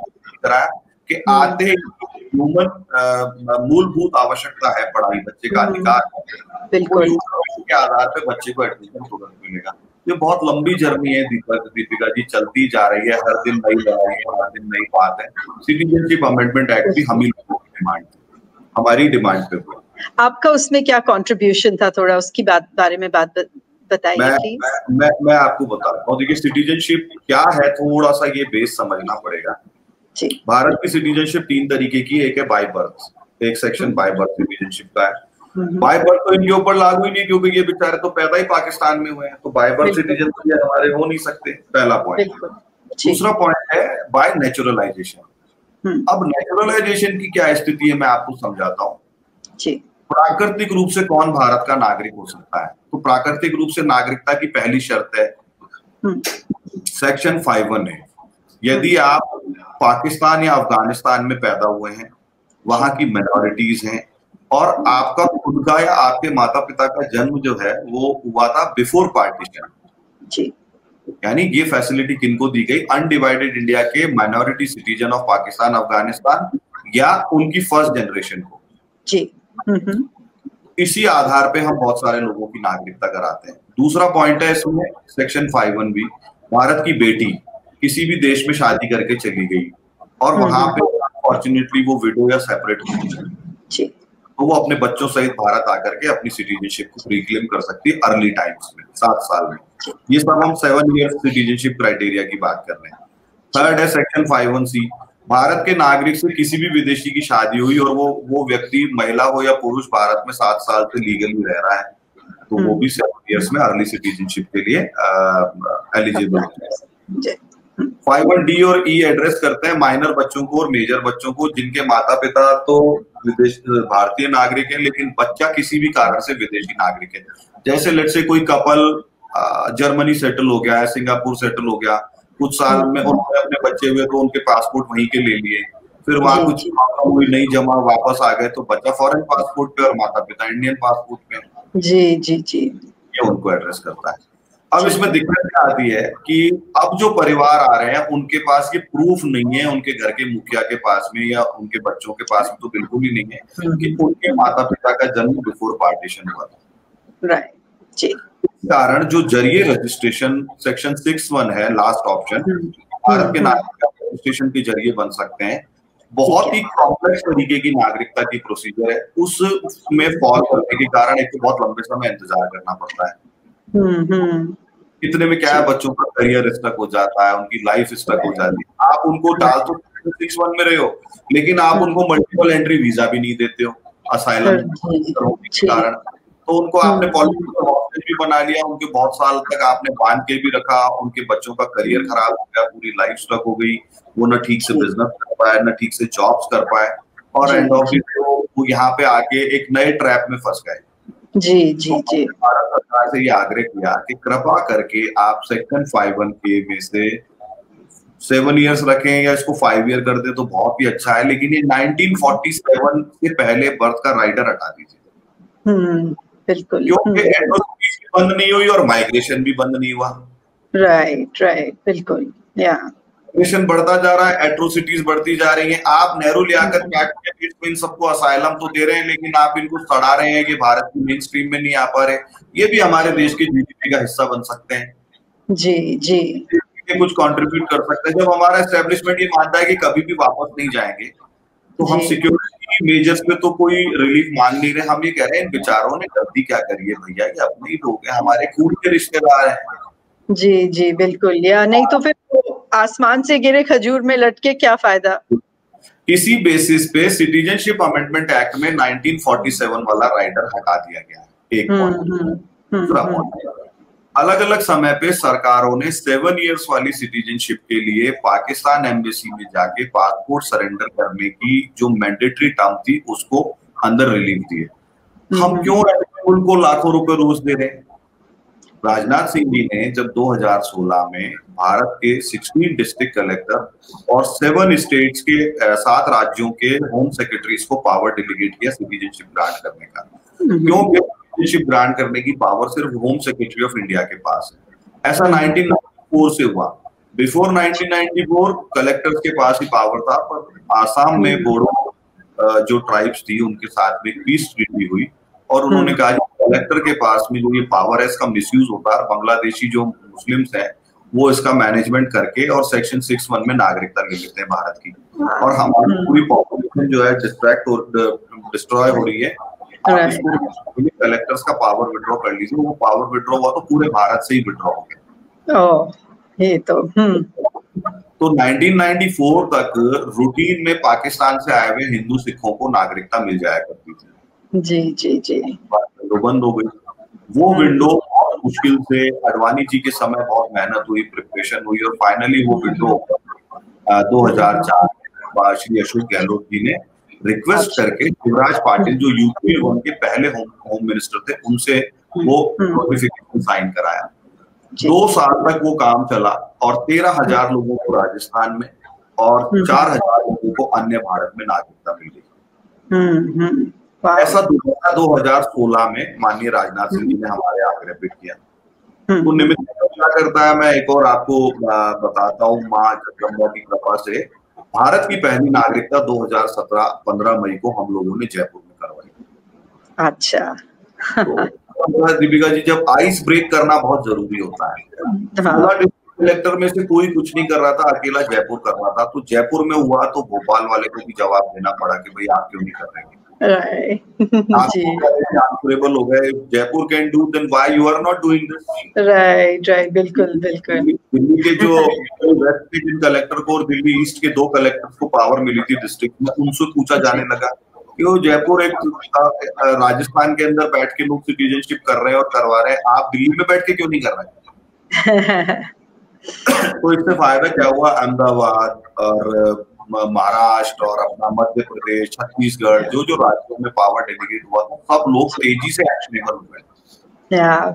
कराया कि आते ह्यूमन मूलभूत आवश्यकता है पढ़ाई, बच्चे का अधिकार के आधार पे बच्चे को एडमिशन तुरंत मिलेगा। ये बहुत लंबी जर्नी है दीपिका जी, चलती जा रही है, हर दिन नई लड़ाई है, हर दिन नई बात है। सिटीजनशिप अमेंडमेंट एक्ट भी हम ही लोगों की डिमांड, हमारी डिमांड पे हुआ। आपका उसमें क्या कंट्रीब्यूशन था, थोड़ा उसकी बारे में बात बताइए प्लीज। मैं आपको बताता हूँ। देखिए सिटीजनशिप क्या है, थोड़ा सा ये बेस समझना पड़ेगा। भारत की सिटीजनशिप 3 तरीके की, एक है बाय बर्थ, एक सेक्शन बाय बर्थ सिटीजनशिप का है। बाय बर्थ तो इनके ऊपर लागू ही नहीं, क्योंकि ये बेचारे तो पैदा ही पाकिस्तान में हुए हैं, तो बाय बर्थ सिटीजन तो ये हमारे हो नहीं सकते, पहला पॉइंट। दूसरा पॉइंट है बाय नेचुरलाइजेशन। अब नेचुरलाइजेशन की क्या स्थिति है मैं आपको समझाता हूँ। प्राकृतिक रूप से कौन भारत का नागरिक हो सकता है, तो प्राकृतिक रूप से नागरिकता की पहली शर्त है सेक्शन 5(1) है। यदि आप पाकिस्तान या अफगानिस्तान में पैदा हुए हैं, वहां की माइनॉरिटीज हैं और आपका खुद का या आपके माता पिता का जन्म जो है वो हुआ था बिफोर पार्टीशन, यानी ये फैसिलिटी किनको दी गई, अनडिवाइडेड इंडिया के minority citizen of Pakistan Afghanistan या उनकी फर्स्ट जनरेशन को। इसी आधार पे हम बहुत सारे लोगों की नागरिकता कराते हैं। दूसरा पॉइंट है इसमें सेक्शन 5(1) भी, भारत की बेटी किसी भी देश में शादी करके चली गई और वहां पे अनफॉर्चुनेटली वो विडो या सेपरेट हुई, तो वो अपने बच्चों सहित भारत आकर के अपनी सिटीजनशिप को रिक्लेम कर सकती है अर्ली टाइम्स में, 7 साल में। ये सब हम 7 ईयर सिटीजनशिप क्राइटेरिया की बात कर रहे हैं। थर्ड है सेक्शन 5(1)(c), भारत के नागरिक से किसी भी विदेशी की शादी हुई और वो व्यक्ति महिला हो या पुरुष भारत में 7 साल से लीगली रह रहा है, तो वो भी 7 ईयर्स में अर्ली सिटीजनशिप के लिए एलिजिबल है। 5(1)(d) और E एड्रेस करते हैं माइनर बच्चों को और मेजर बच्चों को, जिनके माता पिता तो विदेश भारतीय नागरिक हैं लेकिन बच्चा किसी भी कारण से विदेशी नागरिक है। जैसे लेट्स से कोई कपल जर्मनी सेटल हो गया है, सिंगापुर सेटल हो गया, कुछ साल में उन्होंने अपने बच्चे हुए तो उनके पासपोर्ट वहीं के ले लिए, फिर वहां कुछ हुई नहीं जमा, वापस आ गए, तो बच्चा फॉरेन पासपोर्ट पे और माता पिता इंडियन पासपोर्ट पे। जी ये उनको एड्रेस करता है। अब इसमें दिक्कत क्या आती है कि अब जो परिवार आ रहे हैं उनके पास ये प्रूफ नहीं है, उनके घर के मुखिया के पास में या उनके बच्चों के पास में तो बिल्कुल ही नहीं है कि उनके माता पिता का जन्म बिफोर पार्टीशन हुआ था। राइट जी। इस कारण जो जरिए रजिस्ट्रेशन सेक्शन 6(1) है, लास्ट ऑप्शन, भारत के नागरिकता रजिस्ट्रेशन के जरिए बन सकते हैं। बहुत ही कॉम्प्लेक्स तरीके की नागरिकता की प्रोसीजर है, उसमें फॉल करने के कारण एक तो बहुत लंबे समय इंतजार करना पड़ता है। इतने में क्या है, बच्चों का करियर स्टक हो जाता है, उनकी लाइफ स्टक हो जाती है। आप उनको डाल तो 6(1) में रहे हो, लेकिन आप उनको मल्टीपल एंट्री वीजा भी नहीं देते हो असाइलम के कारण, तो उनको आपने पॉलिटिकल हॉस्टेज भी बना लिया, उनके बहुत साल तक आपने बांध के भी रखा, उनके बच्चों का करियर खराब हो गया, पूरी लाइफ स्टक हो गई, वो न ठीक से बिजनेस कर पाए, न ठीक से जॉब्स कर पाए, और एंड ऑफ द डे वो यहाँ पे आके एक नए ट्रैप में फंस गए। जी भारत सरकार से ये आग्रह किया कि कृपा करके आप सेक्शन 5(1) में से 7 ईयर्स रखें या इसको 5 ईयर कर दे तो बहुत ही अच्छा है, लेकिन ये 1947 से पहले बर्थ का राइडर हटा दीजिए। बिल्कुल, क्योंकि एंडोस्कोपी बंद नहीं हुई और माइग्रेशन भी बंद नहीं हुआ। राइट, राइट, बिल्कुल, या मिशन बढ़ता जा रहा है, एट्रोसिटीज बढ़ती जा रही हैं। आप नेहरू लियाकत पैक्ट के इन सबको असाइलम तो दे रहे हैं, लेकिन आप इनको सड़ा रहे हैं कि भारत की मेन स्ट्रीम में नहीं आ पा रहे। ये भी हमारे देश के जीडीपी का हिस्सा बन सकते हैं, जी जी, कुछ कंट्रीब्यूट कर सकते हैं। जब हमारा एस्टेब्लिशमेंट ये मानता है कि कभी भी वापस नहीं जाएंगे, तो हम सिक्योरिटी मेजर्स पे तो कोई रिलीफ मांग नहीं रहे। हम ये कह रहे हैं इन बेचारों ने गलती क्या करी है भैया, ये अपने ही लोग हैं, हमारे खून के रिश्तेदार हैं। जी जी, बिल्कुल, या नहीं तो फिर आसमान से गिरे खजूर में लटके क्या फायदा। इसी बेसिस पे सिटीजनशिप अमेंडमेंट एक्ट में 1947 वाला राइडर हटा दिया गया है। एक पॉइंट। अलग अलग समय पे सरकारों ने 7 इयर्स वाली सिटीजनशिप के लिए पाकिस्तान एम्बेसी में जाके पासपोर्ट सरेंडर करने की जो मैंडेटरी टर्म थी उसको अंदर रिलीफ दिए। हम क्यों उनको लाखों रुपए रोज दे रहे हैं? राजनाथ सिंह जी ने जब 2016 में भारत के 16 डिस्ट्रिक्ट कलेक्टर और 7 स्टेट्स के 7 राज्यों के होम सेक्रेटरीज को पावर डेलीगेट किया सिटीजनशिप ग्रांट करने का। क्योंकि सिटीजनशिप ग्रांट करने की पावर सिर्फ होम सेक्रेटरी ऑफ इंडिया के पास है। ऐसा 1994 से हुआ। बिफोर 1994 कलेक्टर्स के पास ही पावर था, पर आसाम में बोडो जो ट्राइब्स थी उनके साथ में पीस ट्रीटी हुई और उन्होंने कहा कलेक्टर के पास में जो ये पावर है इसका मिसयूज होता है, बांग्लादेशी जो मुस्लिम्स हैं वो इसका मैनेजमेंट करके और सेक्शन 6(1) में नागरिकता ले लेते हैं भारत की, और हमारी पूरी पॉपुलेशन जो है डिस्ट्रॉय हो रही है। कलेक्टर्स का पावर विड्रॉ कर लीजिए। वो पावर विड्रॉ हुआ तो पूरे भारत से ही विड्रॉ हो गया। ये तो 1994 तक रूटीन में पाकिस्तान से आए हुए हिंदू सिखों को नागरिकता मिल जाया करती थी। जी जी जी, विंडो बंद हो गई। वो विंडो बहुत मुश्किल से अडवाणी जी के समय बहुत मेहनत हुई, प्रिपरेशन हुई और फाइनली वो विंडो 2004 श्री अशोक गहलोत जी ने रिक्वेस्ट करके शिवराज पाटिल जो यूपी के पहले होम मिनिस्टर थे उनसे वो नोटिफिकेशन साइन कराया। 2 साल तक वो काम चला और 13,000 लोगों को राजस्थान में और 4,000 लोगों को अन्य भारत में नागरिकता मिल गई। ऐसा 2016 में माननीय राजनाथ सिंह जी ने हमारे यहाँ रिपीट किया। तो निमित्त क्या करता है, मैं एक और आपको बताता हूँ। माँ जगदम्बा की कृपा से भारत की पहली नागरिकता 2017 15 मई को हम लोगों ने जयपुर में करवाई। अच्छा। तो दीपिका जी, जब आइस ब्रेक करना बहुत जरूरी होता है, कलेक्टर में से कोई कुछ नहीं कर रहा था, अकेला जयपुर कर रहा था। तो जयपुर में हुआ तो भोपाल वाले को भी जवाब देना पड़ा कि भाई आप क्यों नहीं कर रहे हैं। आंसरेबल हो गए। Jaipur can do, then why you are not doing this. Right right, बिल्कुल बिल्कुल। दिल्ली के जो वेस्ट के जिन कलेक्टर को और दिल्ली ईस्ट के 2 कलेक्टर्स को पावर मिली थी डिस्ट्रिक्ट में, उनसे पूछा जाने लगा कि वो जयपुर एक राजस्थान के अंदर बैठ के लोग सिटीजनशिप कर रहे हैं और करवा रहे हैं, आप दिल्ली में बैठ के क्यों नहीं कर रहे? तो इससे फायदा क्या हुआ? अहमदाबाद और महाराष्ट्र और अपना मध्य प्रदेश, छत्तीसगढ़, जो राज्यों में पावर डेलीगेट हुआ था, सब लोग तेजी से एक्शनेबल हुए।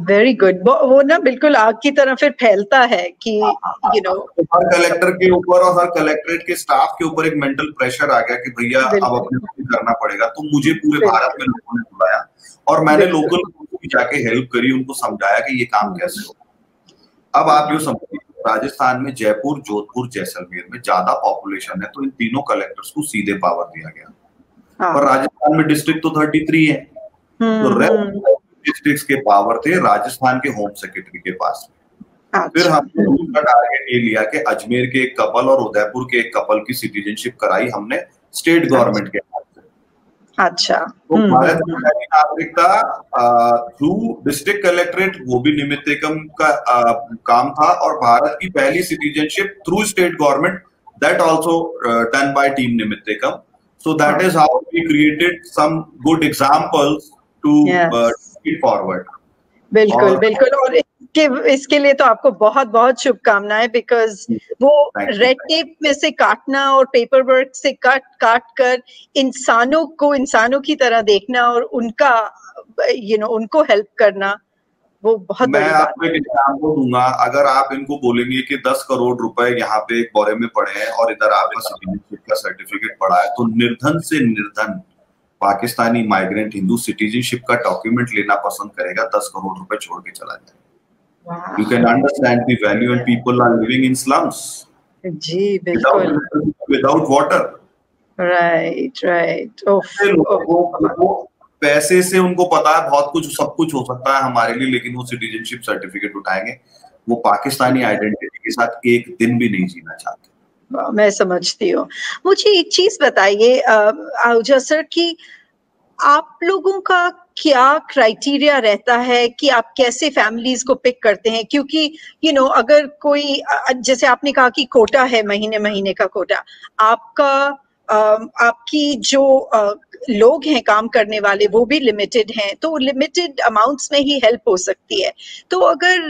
Very good. वो ना बिल्कुल आग की तरह फिर फैलता है कि हर कलेक्टर के ऊपर और हर कलेक्ट्रेट के स्टाफ के ऊपर एक मेंटल प्रेशर आ गया कि भैया अब अपने करना पड़ेगा। तो मुझे पूरे भारत में लोगों ने बुलाया और मैंने लोकल लोगों को भी जाके हेल्प करी, उनको समझाया कि ये काम कैसे हो। अब आप यो समझिए, राजस्थान में जयपुर, जोधपुर, जैसलमेर में ज्यादा पॉपुलेशन है, तो इन तीनों कलेक्टर्स को सीधे पावर दिया गया। और राजस्थान में डिस्ट्रिक्ट तो 33 है, तो डिस्ट्रिक्ट्स के पावर थे राजस्थान के होम सेक्रेटरी के पास। फिर हमने दूसरा टारगेट ये लिया कि अजमेर के एक कपल और उदयपुर के एक कपल की सिटीजनशिप कराई हमने स्टेट गवर्नमेंट के हाथ से। अच्छा। तो भारत की पहली नागरिकता थ्रू डिस्ट्रिक्ट कलेक्ट्रेट, वो भी निमित्तकम का काम था, और भारत की पहली citizenship through state government, that also done by team Nimittakam. So that is how we created some good examples to take forward. बिल्कुल बिल्कुल। और इसके लिए तो आपको बहुत बहुत शुभकामनाएं, बिकॉज वो रेड टेप में से काटना और पेपर वर्क से काट कर इंसानों को इंसानों की तरह देखना और उनका उनको हेल्प करना, वो बहुत मैं आपको एक एग्जाम्पल दूंगा। अगर आप इनको बोलेंगे कि 10 करोड़ रुपए यहाँ पे एक बोरे में पड़े हैं और इधर आपका सिटीजनशिप का सर्टिफिकेट पड़ा है, तो निर्धन से निर्धन पाकिस्तानी माइग्रेंट हिंदू सिटीजनशिप का डॉक्यूमेंट लेना पसंद करेगा, 10 करोड़ रुपए छोड़ के चला जाए। You can understand the value when people are living in slums. जी बिल्कुल. Without water. Right, right. वो पैसे से उनको पता है बहुत कुछ, सब कुछ हो सकता है हमारे लिए, लेकिन वो सिटीजनशिप सर्टिफिकेट उठाएंगे, वो पाकिस्तानी आइडेंटिटी के साथ एक दिन भी नहीं जीना चाहते। मैं समझती हूँ। मुझे एक चीज बताइए आहूजा सर कि आप लोगों का क्या क्राइटेरिया रहता है कि आप कैसे फैमिलीज को पिक करते हैं? क्योंकि अगर कोई जैसे आपने कहा कि कोटा है, महीने महीने का कोटा, आपका आपकी जो लोग हैं काम करने वाले वो भी लिमिटेड हैं, तो लिमिटेड अमाउंट्स में ही हेल्प हो सकती है। तो अगर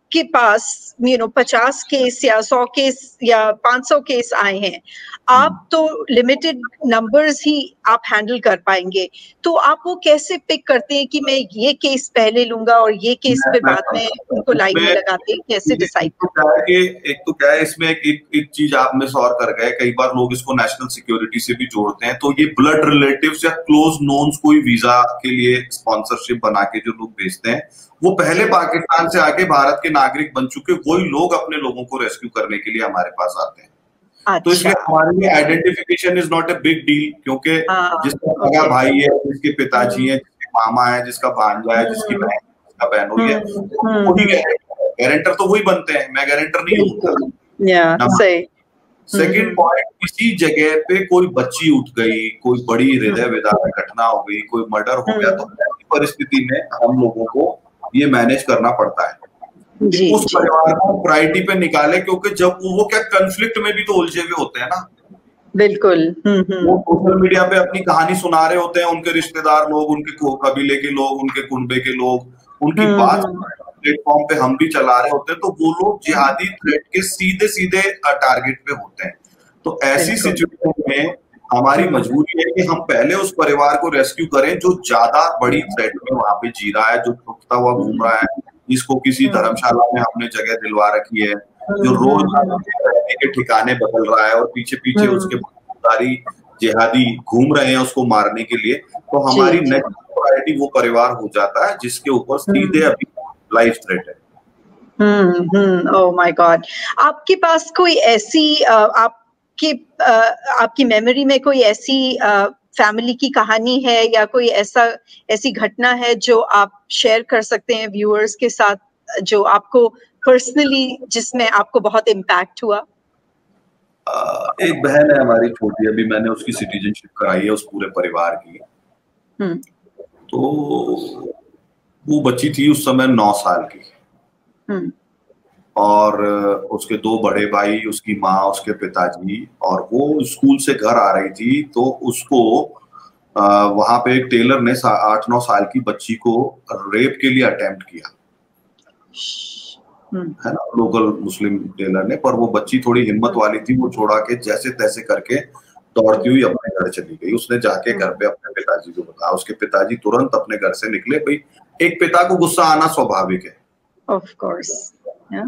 आपके पास 50 केस या 100 केस या 500 केस आए हैं, आप तो लिमिटेड नंबर्स ही आप हैंडल कर पाएंगे, तो आप वो कैसे पिक करते हैं कि मैं ये केस पहले लूंगा और ये केस फिर बाद में उनको लाइन में लगाते हैं? कैसे डिसाइड करते हैं? एक तो क्या है इसमें, एक चीज आप मिस और कर गए, कई बार लोग इसको नेशनल सिक्योरिटी से भी जोड़ते हैं, तो ये ब्लड रिलेटिव्स या क्लोज नोन्स कोई वीजा के लिए स्पॉन्सरशिप बना के जो लोग भेजते हैं, वो पहले पाकिस्तान से आके भारत के नागरिक बन चुके वही लोग अपने लोगों को रेस्क्यू करने के लिए हमारे पास आते हैं। अच्छा। तो इसलिए हमारे लिए identification is not a big deal, क्योंकि जिसका सगा भाई है, जिसके पिताजी है, जिसके मामा है, जिसका भांजा है, जिसकी बहन, जिसका बहनोई है, वही गारंटर तो वही बनते हैं, मैं गारंटर नहीं हूँ। सेकंड पॉइंट, किसी जगह पे कोई बच्ची उठ गई, कोई बड़ी हृदय विदारक घटना हो गई, कोई मर्डर हो गया, तो ऐसी परिस्थिति में हम लोगों को ये मैनेज करना पड़ता है। उस परिवार को प्रायोरिटी पे निकाले, क्योंकि जब वो क्या कन्फ्लिक्ट में भी तो उलझे हुए होते हैं ना। बिल्कुल। वो सोशल मीडिया पे अपनी कहानी सुना रहे होते हैं, उनके रिश्तेदार लोग, उनके कबीले के लोग, उनके कुनबे के लोग, उनकी बात प्लेटफॉर्म पे हम भी चला रहे होते हैं, तो वो लोग जिहादी थ्रेट के सीधे सीधे टारगेट पे होते हैं। तो ऐसी सिचुएशन में हमारी मजबूरी है कि हम पहले उस परिवार को रेस्क्यू करें जो ज्यादा बड़ी थ्रेट में वहां पे जी रहा है, जो छुपता हुआ घूम रहा है, जिसको किसी धर्मशाला में हमने जगह दिलवा रखी है, जो रोज रहने के ठिकाने बदल रहा है और पीछे पीछे उसके सारी जिहादी घूम रहे हैं उसको मारने के लिए। तो हमारी नेक्स्ट प्रायोरिटी वो परिवार हो जाता है जिसके ऊपर सीधे अभी लाइफ थ्रेट है। Oh my God. आपके पास कोई ऐसी आपकी मेमोरी में कोई ऐसी फैमिली की कहानी है या कोई ऐसी घटना है जो आप शेयर कर सकते हैं व्यूअर्स के साथ, जो आपको पर्सनली, जिसमें आपको बहुत इम्पैक्ट हुआ? एक बहन है हमारी छोटी, अभी मैंने उसकी सिटीजनशिप कराई है उस पूरे परिवार की। तो वो बच्ची थी उस समय 9 साल की, और उसके 2 बड़े भाई, उसकी माँ, उसके पिताजी, और वो स्कूल से घर आ रही थी, तो उसको वहां पे एक टेलर ने 8-9 साल की बच्ची को रेप के लिए अटेम्प्ट किया, है ना, लोकल मुस्लिम टेलर ने। पर वो बच्ची थोड़ी हिम्मत वाली थी, वो छोड़ा के जैसे तैसे करके दौड़ती हुई अपने घर चली गई। उसने जाके घर पे अपने पिताजी को बताया, उसके पिताजी तुरंत अपने घर से निकले। भाई एक पिता को गुस्सा आना स्वाभाविक है, ऑफ कोर्स,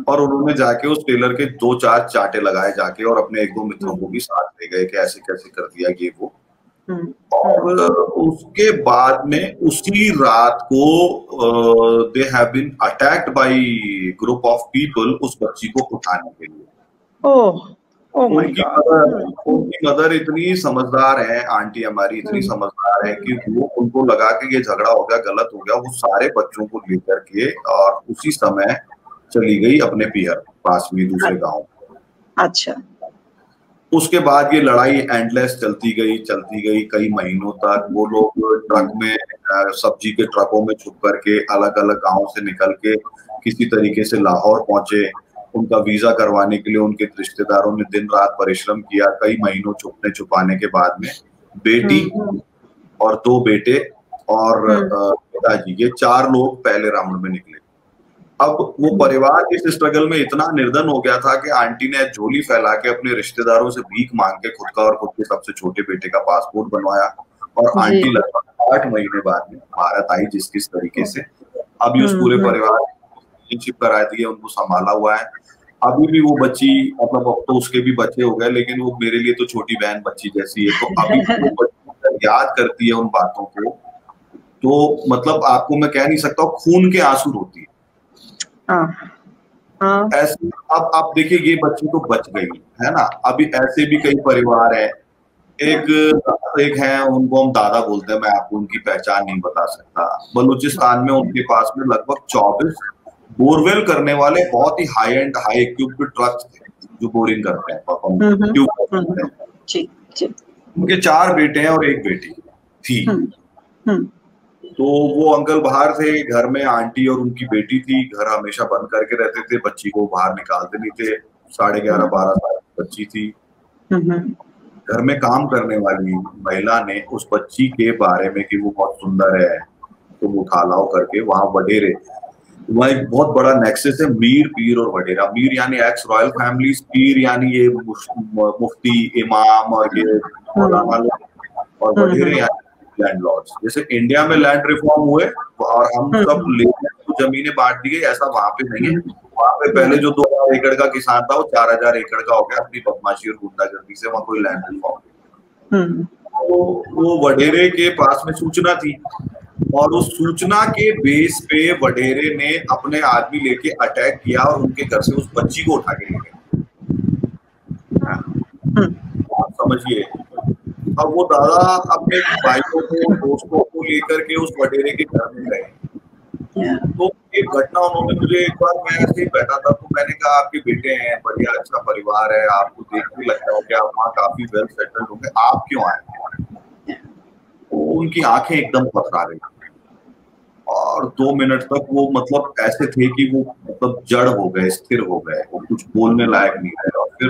और उन्होंने जाके उस टेलर के 2-4 चांटे लगाए जाके, और अपने 1-2 मित्रों को भी साथ ले गए कि ऐसे कैसे कर दिया ये वो। और उसके बाद में उसी रात को they have been attacked by group of people उस बच्ची को उठाने के लिए। उनकी मदर इतनी समझदार है, आंटी हमारी इतनी समझदार है कि वो उनको लगा कि ये झगड़ा हो गया, गलत हो गया, वो सारे बच्चों को लेकर के और उसी समय चली गई अपने पीहर पास में दूसरे गांव। अच्छा। उसके बाद ये लड़ाई एंडलेस चलती गई कई महीनों तक। वो लोग ट्रक में, सब्जी के ट्रकों में छुप करके अलग अलग गांव से निकल के किसी तरीके से लाहौर पहुंचे। उनका वीजा करवाने के लिए उनके रिश्तेदारों ने दिन रात परिश्रम किया। कई महीनों छुपने छुपाने के बाद में बेटी और 2 बेटे और पिताजी, ये 4 लोग पहले राउंड में निकले। अब वो परिवार इस स्ट्रगल में इतना निर्धन हो गया था कि आंटी ने झोली फैला के अपने रिश्तेदारों से भीख मांग के खुद का और खुद के सबसे छोटे बेटे का पासपोर्ट बनवाया, और आंटी लगभग 8 महीने बाद में भारत आई। जिस किस तरीके से अभी उस पूरे परिवार रिलेशनशिप करा दी है, उनको संभाला हुआ है। अभी भी वो बच्ची, मतलब अब तो उसके भी बच्चे हो गए, लेकिन वो मेरे लिए तो छोटी बहन बच्ची जैसी है। तो अभी वो बच्ची याद करती है उन बातों को, तो मतलब आपको मैं कह नहीं सकता, खून के आंसू रोती है। हाँ हाँ। ऐसे अब आप देखिए ये बच्ची तो बच गई है ना, अभी ऐसे भी कई परिवार है, एक है उनको हम दादा बोलते हैं, मैं आपको उनकी पहचान नहीं बता सकता, बलूचिस्तान में उनके पास में लगभग 24 बोरवेल करने वाले बहुत ही high and high equipped trucks थे जो बोरिंग करते हैं, ट्यूब करते हैं। जी जी। उनके 4 बेटे हैं और 1 बेटी थी। तो वो अंकल बाहर थे, घर में आंटी और उनकी बेटी थी, घर हमेशा बंद करके रहते थे, बच्ची को बाहर निकालते नहीं थे, 11:30-12 साल की बच्ची थी। घर में काम करने वाली महिला ने उस बच्ची के बारे में कि वो बहुत सुंदर है तो वो उठा लाओ करके वहां वडेरे, वहाँ एक बहुत बड़ा नेक्सस है मीर, पीर और वडेरा। मीर यानी एक्स रॉयल फैमिलीज, पीर यानी ये मुफ्ती, इमाम और ये मौलाना लोग, और वडेरे यानी लैंडलॉर्ड्स। जैसे इंडिया में लैंड रिफॉर्म हुए और हम सब जमीनें बांट दी गई, ऐसा वहां पे नहीं है। वहां पे पहले जो 2000 एकड़ का किसान था वो 4000 एकड़ का हो गया अपनी बदमाशी और गुंडागर्दी से, वहां कोई लैंड रिफॉर्म। तो वो वडेरे के पास में सूचना थी और उस सूचना के बेस पे वडेरे ने अपने आदमी लेके अटैक किया और उनके घर से उस बच्ची को उठा के ले गए। आप समझिए, अब वो दादा अपने भाइयों को, दोस्तों को लेकर के उस वडेरे के घर में गए। तो एक घटना उन्होंने मुझे, एक बार मैं ऐसे ही बैठा था तो मैंने कहा आपके बेटे हैं, बढ़िया अच्छा परिवार है, आपको देख के लगता है कि आप वहाँ काफी वेल सेटल्ड होंगे, आप क्यों आए? तो उनकी आंखें एकदम पथरा गई और 2 मिनट तक वो मतलब ऐसे थे कि वो मतलब जड़ हो गए, स्थिर हो गए, वो कुछ बोलने लायक नहीं रहे। और फिर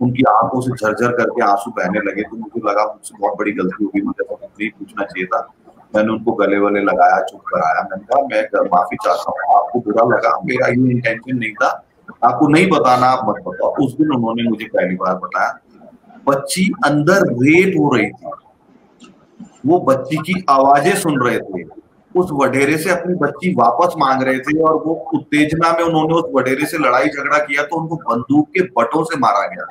उनकी आंखों से झरझर करके आंसू बहने लगे। तो मुझे लगा मुझसे बहुत बड़ी गलती होगी, मुझे तो नहीं पूछना चाहिए था। मैंने उनको गले वले लगाया, चुप कराया, मैंने कहा मैं माफी चाहता हूँ, आपको बुरा लगा, मेरा ये इंटेंशन नहीं था, आपको नहीं बताना आप मत बताओ। उस दिन उन्होंने मुझे पहली बार बताया बच्ची अंदर रेप हो रही थी, वो बच्ची की आवाजें सुन रहे थे, उस वडेरे से अपनी बच्ची वापस मांग रहे थे और वो उत्तेजना में उन्होंने उस वडेरे से लड़ाई झगड़ा किया तो उनको बंदूक के बटों से मारा गया।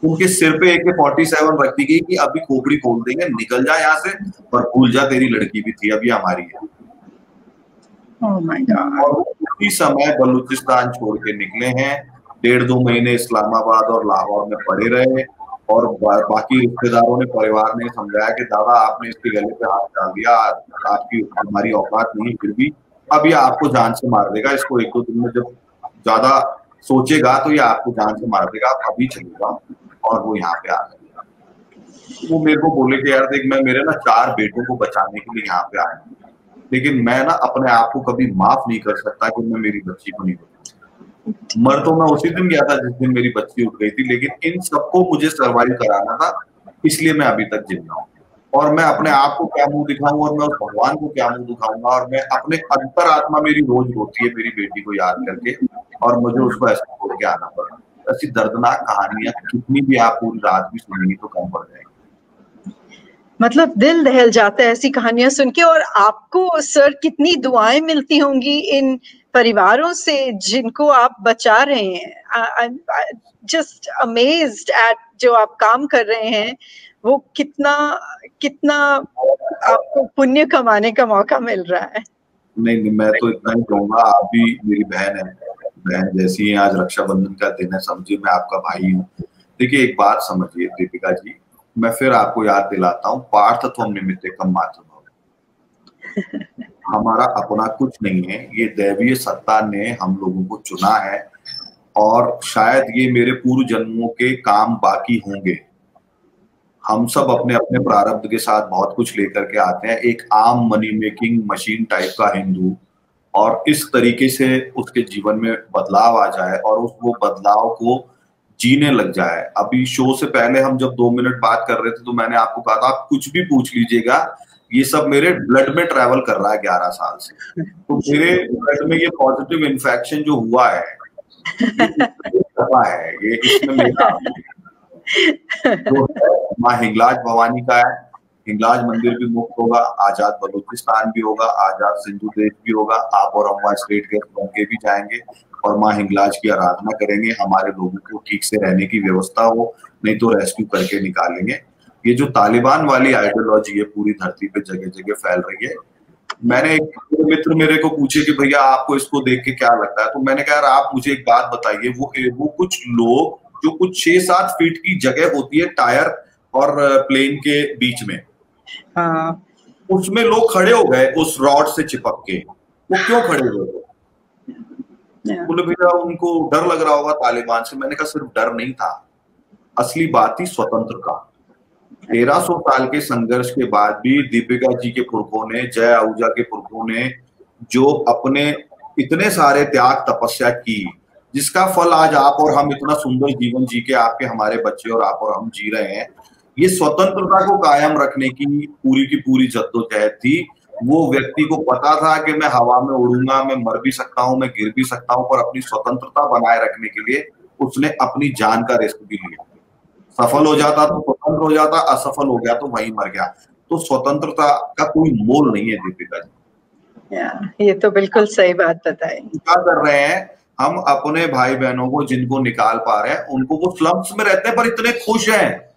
उनके सिर पे AK-47 रख दी गई कि अभी खोपड़ी खोल देंगे, निकल जा यहाँ से, और भूल जा तेरी लड़की भी थी, अभी हमारी है। Oh my God. और उसी समय बलूचिस्तान छोड़ के निकले हैं, 1.5-2 महीने इस्लामाबाद और लाहौर में पड़े रहे और बाकी रिश्तेदारों ने, परिवार ने समझाया कि दादा आपने इसके गले पे हाथ डाल दिया, आपकी हमारी औकात नहीं, फिर भी अब ये आपको जान से मार देगा, इसको 1-2 दिन में जब ज्यादा सोचेगा तो ये आपको जान से मार देगा, आप अभी चले जाओ। और वो यहाँ पे आ गए। वो मेरे को बोले कि यार देख, मैं मेरे ना 4 बेटों को बचाने के लिए यहाँ पे आया हूँ, लेकिन मैं ना अपने आप को कभी माफ नहीं कर सकता कि मैं मेरी बच्ची को नहीं बचा। मर तो मैं उसी दिन गया था जिस दिन मेरी बच्ची उठ गई थी, लेकिन इन सबको मुझे सर्वाइव कराना था, इसलिए मैं अभी तक जिंदा हूँ। और मैं अपने आप को क्या मुंह दिखाऊंगा और मैं उस भगवान को क्या मुंह दिखाऊंगा, और मैं अपने अंतरात्मा मेरी रोज रोती है मेरी बेटी को याद करके, और मुझे उसको ऐसे छोड़ के आना पड़ा। ऐसी दर्दनाक कहानियां कितनी भी आप पूरी रात भी सुनेंगी तो कम पड़ जाएगी। मतलब दिल दहल जाता है ऐसी कहानियां सुन के। और आपको सर कितनी दुआएं मिलती होंगी इन परिवारों से जिनको आप बचा रहे हैं। जस्ट अमेज्ड एट जो आप काम कर रहे हैं, वो कितना कितना आपको पुण्य कमाने का मौका मिल रहा है। नहीं, मैं तो इतना ही कहूंगा, आप भी मेरी बहन है, बहन जैसी है। आज रक्षाबंधन का दिन है, समझिए मैं आपका भाई हूँ। देखिए एक बात समझिए दीपिका जी, मैं फिर आपको याद दिलाता हूँ, पार्थ त्वं निमित्तकम् मातृभव। हमारा अपना कुछ नहीं है, ये दैवीय सत्ता ने हम लोगों को चुना है और शायद ये मेरे पूर्व जन्मों के काम बाकी होंगे। हम सब अपने अपने प्रारब्ध के साथ बहुत कुछ लेकर के आते हैं, एक आम मनी मेकिंग मशीन टाइप का हिंदू, और इस तरीके से उसके जीवन में बदलाव आ जाए और वो बदलाव को जीने लग जाए। अभी शो से पहले हम जब 2 मिनट बात कर रहे थे तो मैंने आपको कहा था आप कुछ भी पूछ लीजिएगा, ये सब मेरे ब्लड में ट्रेवल कर रहा है 11 साल से। तो मेरे ब्लड में ये पॉजिटिव इन्फेक्शन जो हुआ है, ये इसमें मेरा जो माँ हिंगलाज भवानी का है, हिंगलाज मंदिर भी मुक्त होगा, आजाद बलूचिस्तान भी होगा, आजाद सिंधु देश भी होगा, आप और हम वहाँ स्टेट गेस्ट बन के भी जाएंगे और माँ हिंगलाज की आराधना करेंगे, हमारे लोगों को ठीक से रहने की व्यवस्था हो, नहीं तो रेस्क्यू करके निकालेंगे। ये जो तालिबान वाली आइडियोलॉजी है पूरी धरती पे जगह जगह फैल रही है, मैंने एक मित्र मेरे को पूछे कि भैया आपको इसको देख के क्या लगता है, तो मैंने कहा यार आप मुझे एक बात बताइए, वो कुछ लोग जो कुछ 6-7 फीट की जगह होती है टायर और प्लेन के बीच में, उसमें लोग खड़े हो गए उस रॉड से चिपक के। वो क्यों खड़े हुए? बोले भैया उनको डर लग रहा होगा तालिबान से। मैंने कहा सिर्फ डर नहीं था, असली बात थी स्वतंत्रता। 1300 साल के संघर्ष के बाद भी दीपिका जी के पुरखों ने, जय आहूजा के पुरखों ने जो अपने इतने सारे त्याग तपस्या की, जिसका फल आज आप और हम इतना सुंदर जीवन जी के, आपके हमारे बच्चे और आप और हम जी रहे हैं। ये स्वतंत्रता को कायम रखने की पूरी जद्दोजहद थी। वो व्यक्ति को पता था कि मैं हवा में उड़ूंगा, मैं मर भी सकता हूं, मैं गिर भी सकता हूं, पर अपनी स्वतंत्रता बनाए रखने के लिए उसने अपनी जान का रिस्क भी लिया। सफल हो जाता तो स्वतंत्र हो जाता, असफल हो गया तो वहीं मर गया। तो स्वतंत्रता का कोई मोल नहीं है दीपिका जी। ये तो बिल्कुल सही बात बताई। क्या कर रहे हैं हम अपने भाई बहनों को, जिनको निकाल पा रहे हैं, उनको वो स्लम्स में रहते हैं पर इतने खुश हैं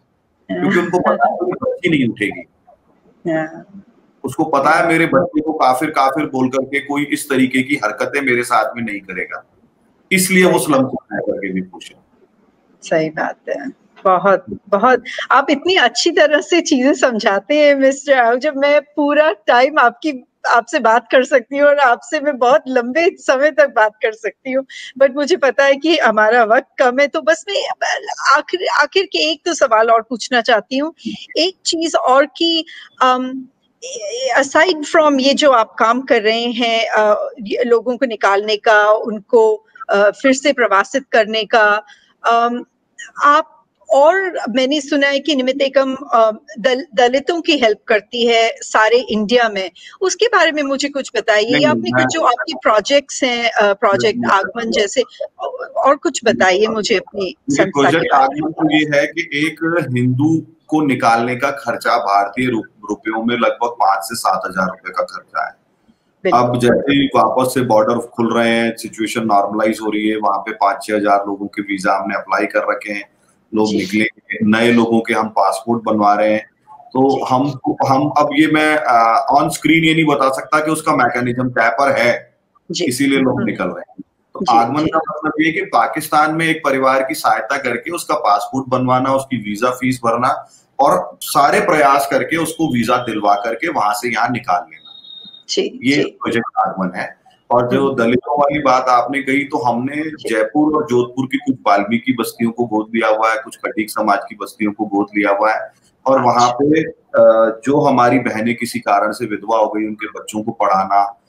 क्योंकि उनको पता है कि बच्ची नहीं उठेगी। उसको पता है मेरे बच्चे को काफिर काफिर बोल करके कोई इस तरीके की हरकतें मेरे साथ में नहीं करेगा, इसलिए वो स्लम्स में करके भी खुश है। सही बात है। बहुत बहुत आप इतनी अच्छी तरह से चीजें समझाते हैं मिस्टर आहूजा। मैं पूरा टाइम आपसे बात कर सकती हूँ और आपसे मैं बहुत लंबे समय तक बात कर सकती हूँ, बट मुझे पता है कि हमारा वक्त कम है। तो बस मैं आखिर के एक तो सवाल और पूछना चाहती हूँ, एक चीज और कि असाइड फ्रॉम ये जो आप काम कर रहे हैं लोगों को निकालने का, उनको फिर से प्रवासित करने का, आप और मैंने सुना है कि निमित्त एकम दलितों की हेल्प करती है सारे इंडिया में, उसके बारे में मुझे कुछ बताइए। आपने कुछ जो आपकी प्रोजेक्ट्स हैं, प्रोजेक्ट आगमन जैसे, और कुछ बताइए मुझे अपनी संस्था के बारे में। तो ये है कि एक हिंदू को निकालने का खर्चा भारतीय रुपयों में लगभग 5 से 7 हजार रुपए का खर्चा है। अब जैसे ही वापस से बॉर्डर खुल रहे हैं, सिचुएशन नॉर्मलाइज हो रही है, वहां पे 5-6 हजार लोगों के वीजा हमने अप्लाई कर रखे हैं, लोग निकले, नए लोगों के हम पासपोर्ट बनवा रहे हैं। तो हम अब ये मैं ऑन स्क्रीन ये नहीं बता सकता कि उसका मैकेनिज्म क्या पर है, इसीलिए लोग निकल रहे हैं। तो आगमन का मतलब ये कि पाकिस्तान में एक परिवार की सहायता करके उसका पासपोर्ट बनवाना, उसकी वीजा फीस भरना और सारे प्रयास करके उसको वीजा दिलवा करके वहां से यहाँ निकाल लेना, ये प्रोजेक्ट आगमन है। और जो दलितों वाली बात आपने कही, तो हमने जयपुर और जोधपुर की कुछ वाल्मीकि बस्तियों को गोद लिया हुआ है, कुछ खटीक समाज की बस्तियों को गोद लिया हुआ है, और वहां पे जो हमारी बहनें किसी कारण से विधवा हो गई, उनके बच्चों को पढ़ाना।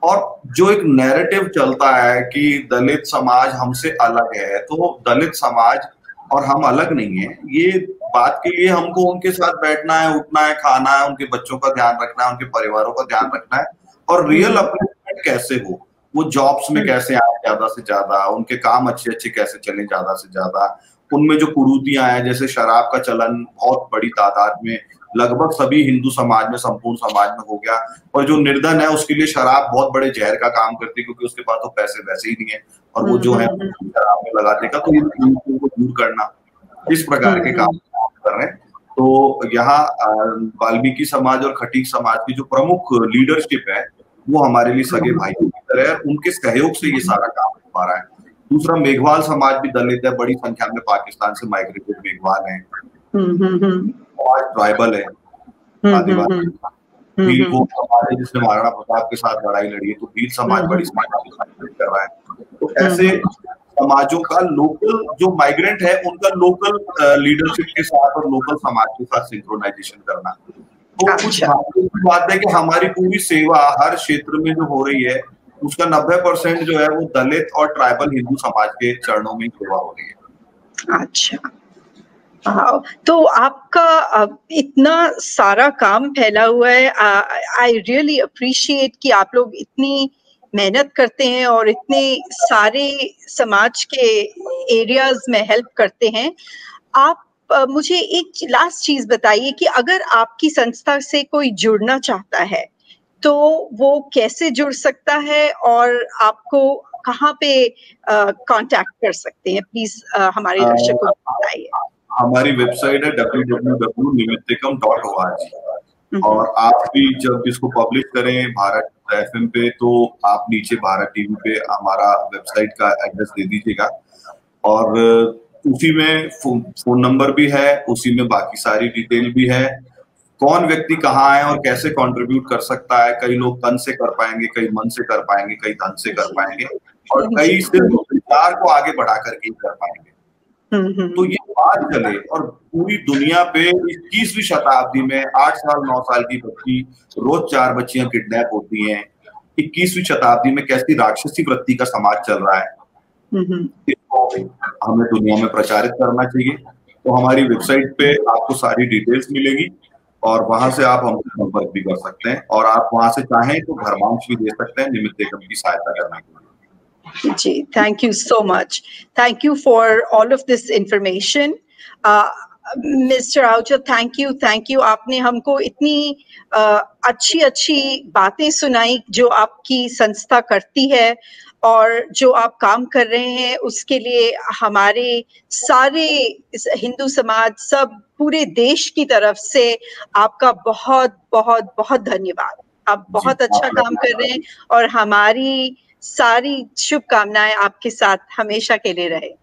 और जो एक नैरेटिव चलता है कि दलित समाज हमसे अलग है, तो दलित समाज और हम अलग नहीं है, ये बात के लिए हमको उनके साथ बैठना है, उठना है, खाना है, उनके बच्चों का ध्यान रखना है, उनके परिवारों का ध्यान रखना है, और रियल अपलिफ्टमेंट कैसे हो, वो जॉब्स में कैसे आए ज्यादा से ज्यादा, उनके काम अच्छे अच्छे कैसे चले ज्यादा से ज्यादा, उनमें जो कुरीतियां हैं, जैसे शराब का चलन बहुत बड़ी तादाद में लगभग सभी हिंदू समाज में, संपूर्ण समाज में हो गया, और जो निर्धन है उसके लिए शराब बहुत बड़े जहर का काम करती है, क्योंकि उसके पास तो पैसे वैसे ही नहीं है, और वो जो है शराब में लगा देगा। तो इन को दूर करना, इस प्रकार के काम कर रहे हैं। तो यहाँ वाल्मीकि समाज और खटीक समाज की जो प्रमुख लीडरशिप है, वो हमारे लिए सगे भाइयों की तरह है, उनके सहयोग से ये सारा काम हो पा रहा है। दूसरा, मेघवाल समाज भी दलित है, बड़ी संख्या में पाकिस्तान से माइग्रेटेड मेघवाल हैं, और ट्राइबल है, आदिवासी, भील को हमारे, जिसने महाराणा प्रताप के साथ लड़ाई लड़ी है, तो भील समाज बड़ी समाज कर रहा है। तो ऐसे समाजों का लोकल जो माइग्रेंट है, उनका लोकल लीडरशिप के साथ और लोकल समाज के साथ सिंक्रोनाइजेशन करना। तो कुछ बात है कि हमारी पूरी सेवा हर क्षेत्र में जो हो रही है, उसका 90% जो है वो दलित और ट्राइबल हिंदू समाज के चरणों में सेवा हो रही है। अच्छा, तो आपका इतना सारा काम फैला हुआ है। आई रियली अप्रिशिएट कि आप लोग इतनी मेहनत करते हैं और इतने सारे समाज के एरियाज में हेल्प करते हैं। आप मुझे एक लास्ट चीज बताइए कि अगर आपकी संस्था से कोई जुड़ना चाहता है तो वो कैसे जुड़ सकता है और आपको कहाँ पे कांटेक्ट कर सकते हैं? प्लीज हमारे दर्शकों को बताइए। हमारी वेबसाइट है www.nimittekam.org। और आप भी जब इसको पब्लिश करें भारत FM पे, तो आप नीचे भारत टीवी पे हमारा वेबसाइट का एड्रेस दे दीजिएगा, और उसी में फोन नंबर भी है, उसी में बाकी सारी डिटेल भी है, कौन व्यक्ति कहाँ है और कैसे कंट्रीब्यूट कर सकता है। कई लोग तन से कर पाएंगे, कई मन से कर पाएंगे, कई धन से कर पाएंगे, और कई सिर्फ विचार को आगे बढ़ा करके कर पाएंगे। तो ये बात चले, और पूरी दुनिया पे 21वीं शताब्दी में 8 साल 9 साल की बच्ची, रोज 4 बच्चियां किडनैप होती हैं। 21वीं शताब्दी में कैसी राक्षसी वृत्ति का समाज चल रहा है, इसको हमें दुनिया में प्रचारित करना चाहिए। तो हमारी वेबसाइट पे आपको सारी डिटेल्स मिलेगी, और वहां से आप हमसे संपर्क भी कर सकते हैं, और आप वहां से चाहें तो घरमांश भी दे सकते हैं निमित्त एकम की सहायता करने के लिए। जी, thank you so much, thank you for all of this information. Mister Ahuja, thank you, आपने हमको इतनी अच्छी बातें सुनाई जो आपकी संस्था करती है और जो आप काम कर रहे हैं, उसके लिए हमारे सारे हिंदू समाज, सब पूरे देश की तरफ से आपका बहुत बहुत बहुत धन्यवाद। आप बहुत अच्छा काम कर रहे हैं, और हमारी सारी शुभकामनाएं आपके साथ हमेशा के लिए रहे।